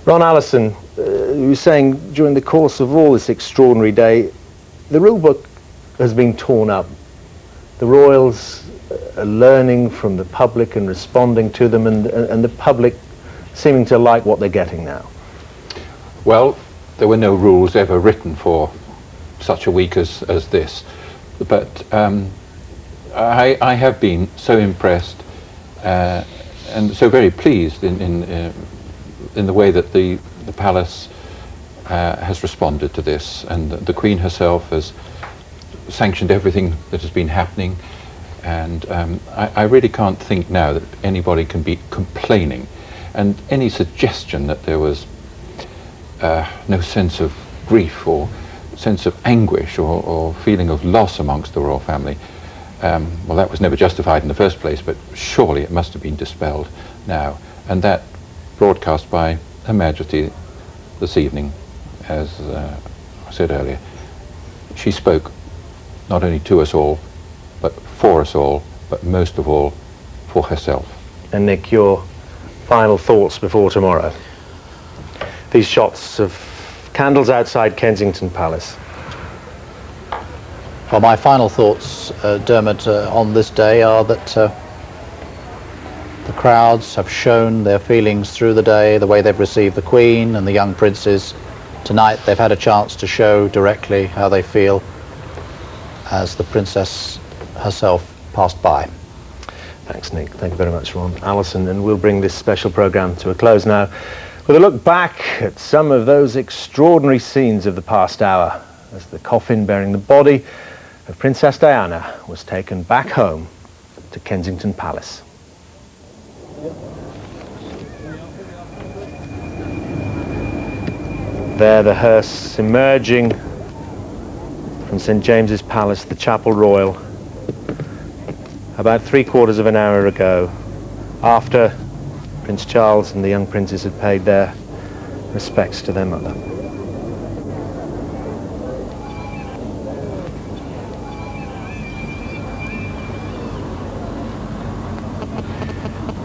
S6: Ron Allison, you were saying during the course of all this extraordinary day, the rule book has been torn up. The royals are learning from the public and responding to them, and the public seeming to like what they're getting now.
S16: Well, there were no rules ever written for such a week as this, but I have been so impressed and so very pleased in the way that the palace has responded to this, and the Queen herself has sanctioned everything that has been happening, and I really can't think now that anybody can be complaining, and any suggestion that there was no sense of grief or sense of anguish or feeling of loss amongst the royal family, well, that was never justified in the first place, but surely it must have been dispelled now. And that broadcast by Her Majesty this evening, as I said earlier, she spoke not only to us all, but for us all, but most of all for herself.
S6: And Nick, your final thoughts before tomorrow? These shots of candles outside Kensington Palace.
S15: Well, my final thoughts, Dermot, on this day are that the crowds have shown their feelings through the day, the way they've received the Queen and the young princes. Tonight they've had a chance to show directly how they feel as the Princess herself passed by.
S6: Thanks, Nick. Thank you very much, Ron Allison. And we'll bring this special programme to a close now with a look back at some of those extraordinary scenes of the past hour as the coffin bearing the body of Princess Diana was taken back home to Kensington Palace. There the hearse emerging from St James's Palace, the Chapel Royal, about 3/4 of an hour ago, after Prince Charles and the young princes had paid their respects to their mother.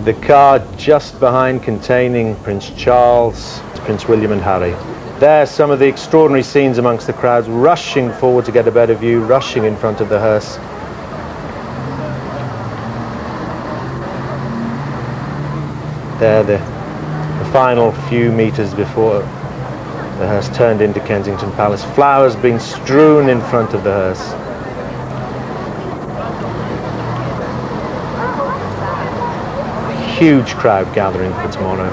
S6: The car just behind containing Prince Charles, Prince William and Harry. There, some of the extraordinary scenes amongst the crowds, rushing forward to get a better view, rushing in front of the hearse. There, the final few metres before the hearse turned into Kensington Palace. Flowers being strewn in front of the hearse. Huge crowd gathering for tomorrow.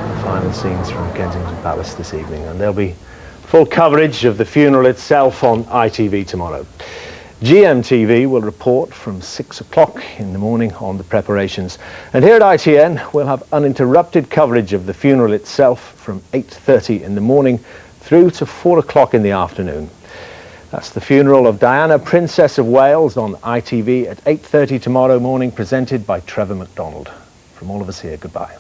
S6: The final scenes from Kensington Palace this evening, and there'll be full coverage of the funeral itself on ITV tomorrow. GMTV will report from 6 o'clock in the morning on the preparations, and here at ITN we'll have uninterrupted coverage of the funeral itself from 8:30 in the morning through to 4 o'clock in the afternoon. That's the funeral of Diana, Princess of Wales, on ITV at 8:30 tomorrow morning, presented by Trevor MacDonald. From all of us here, goodbye.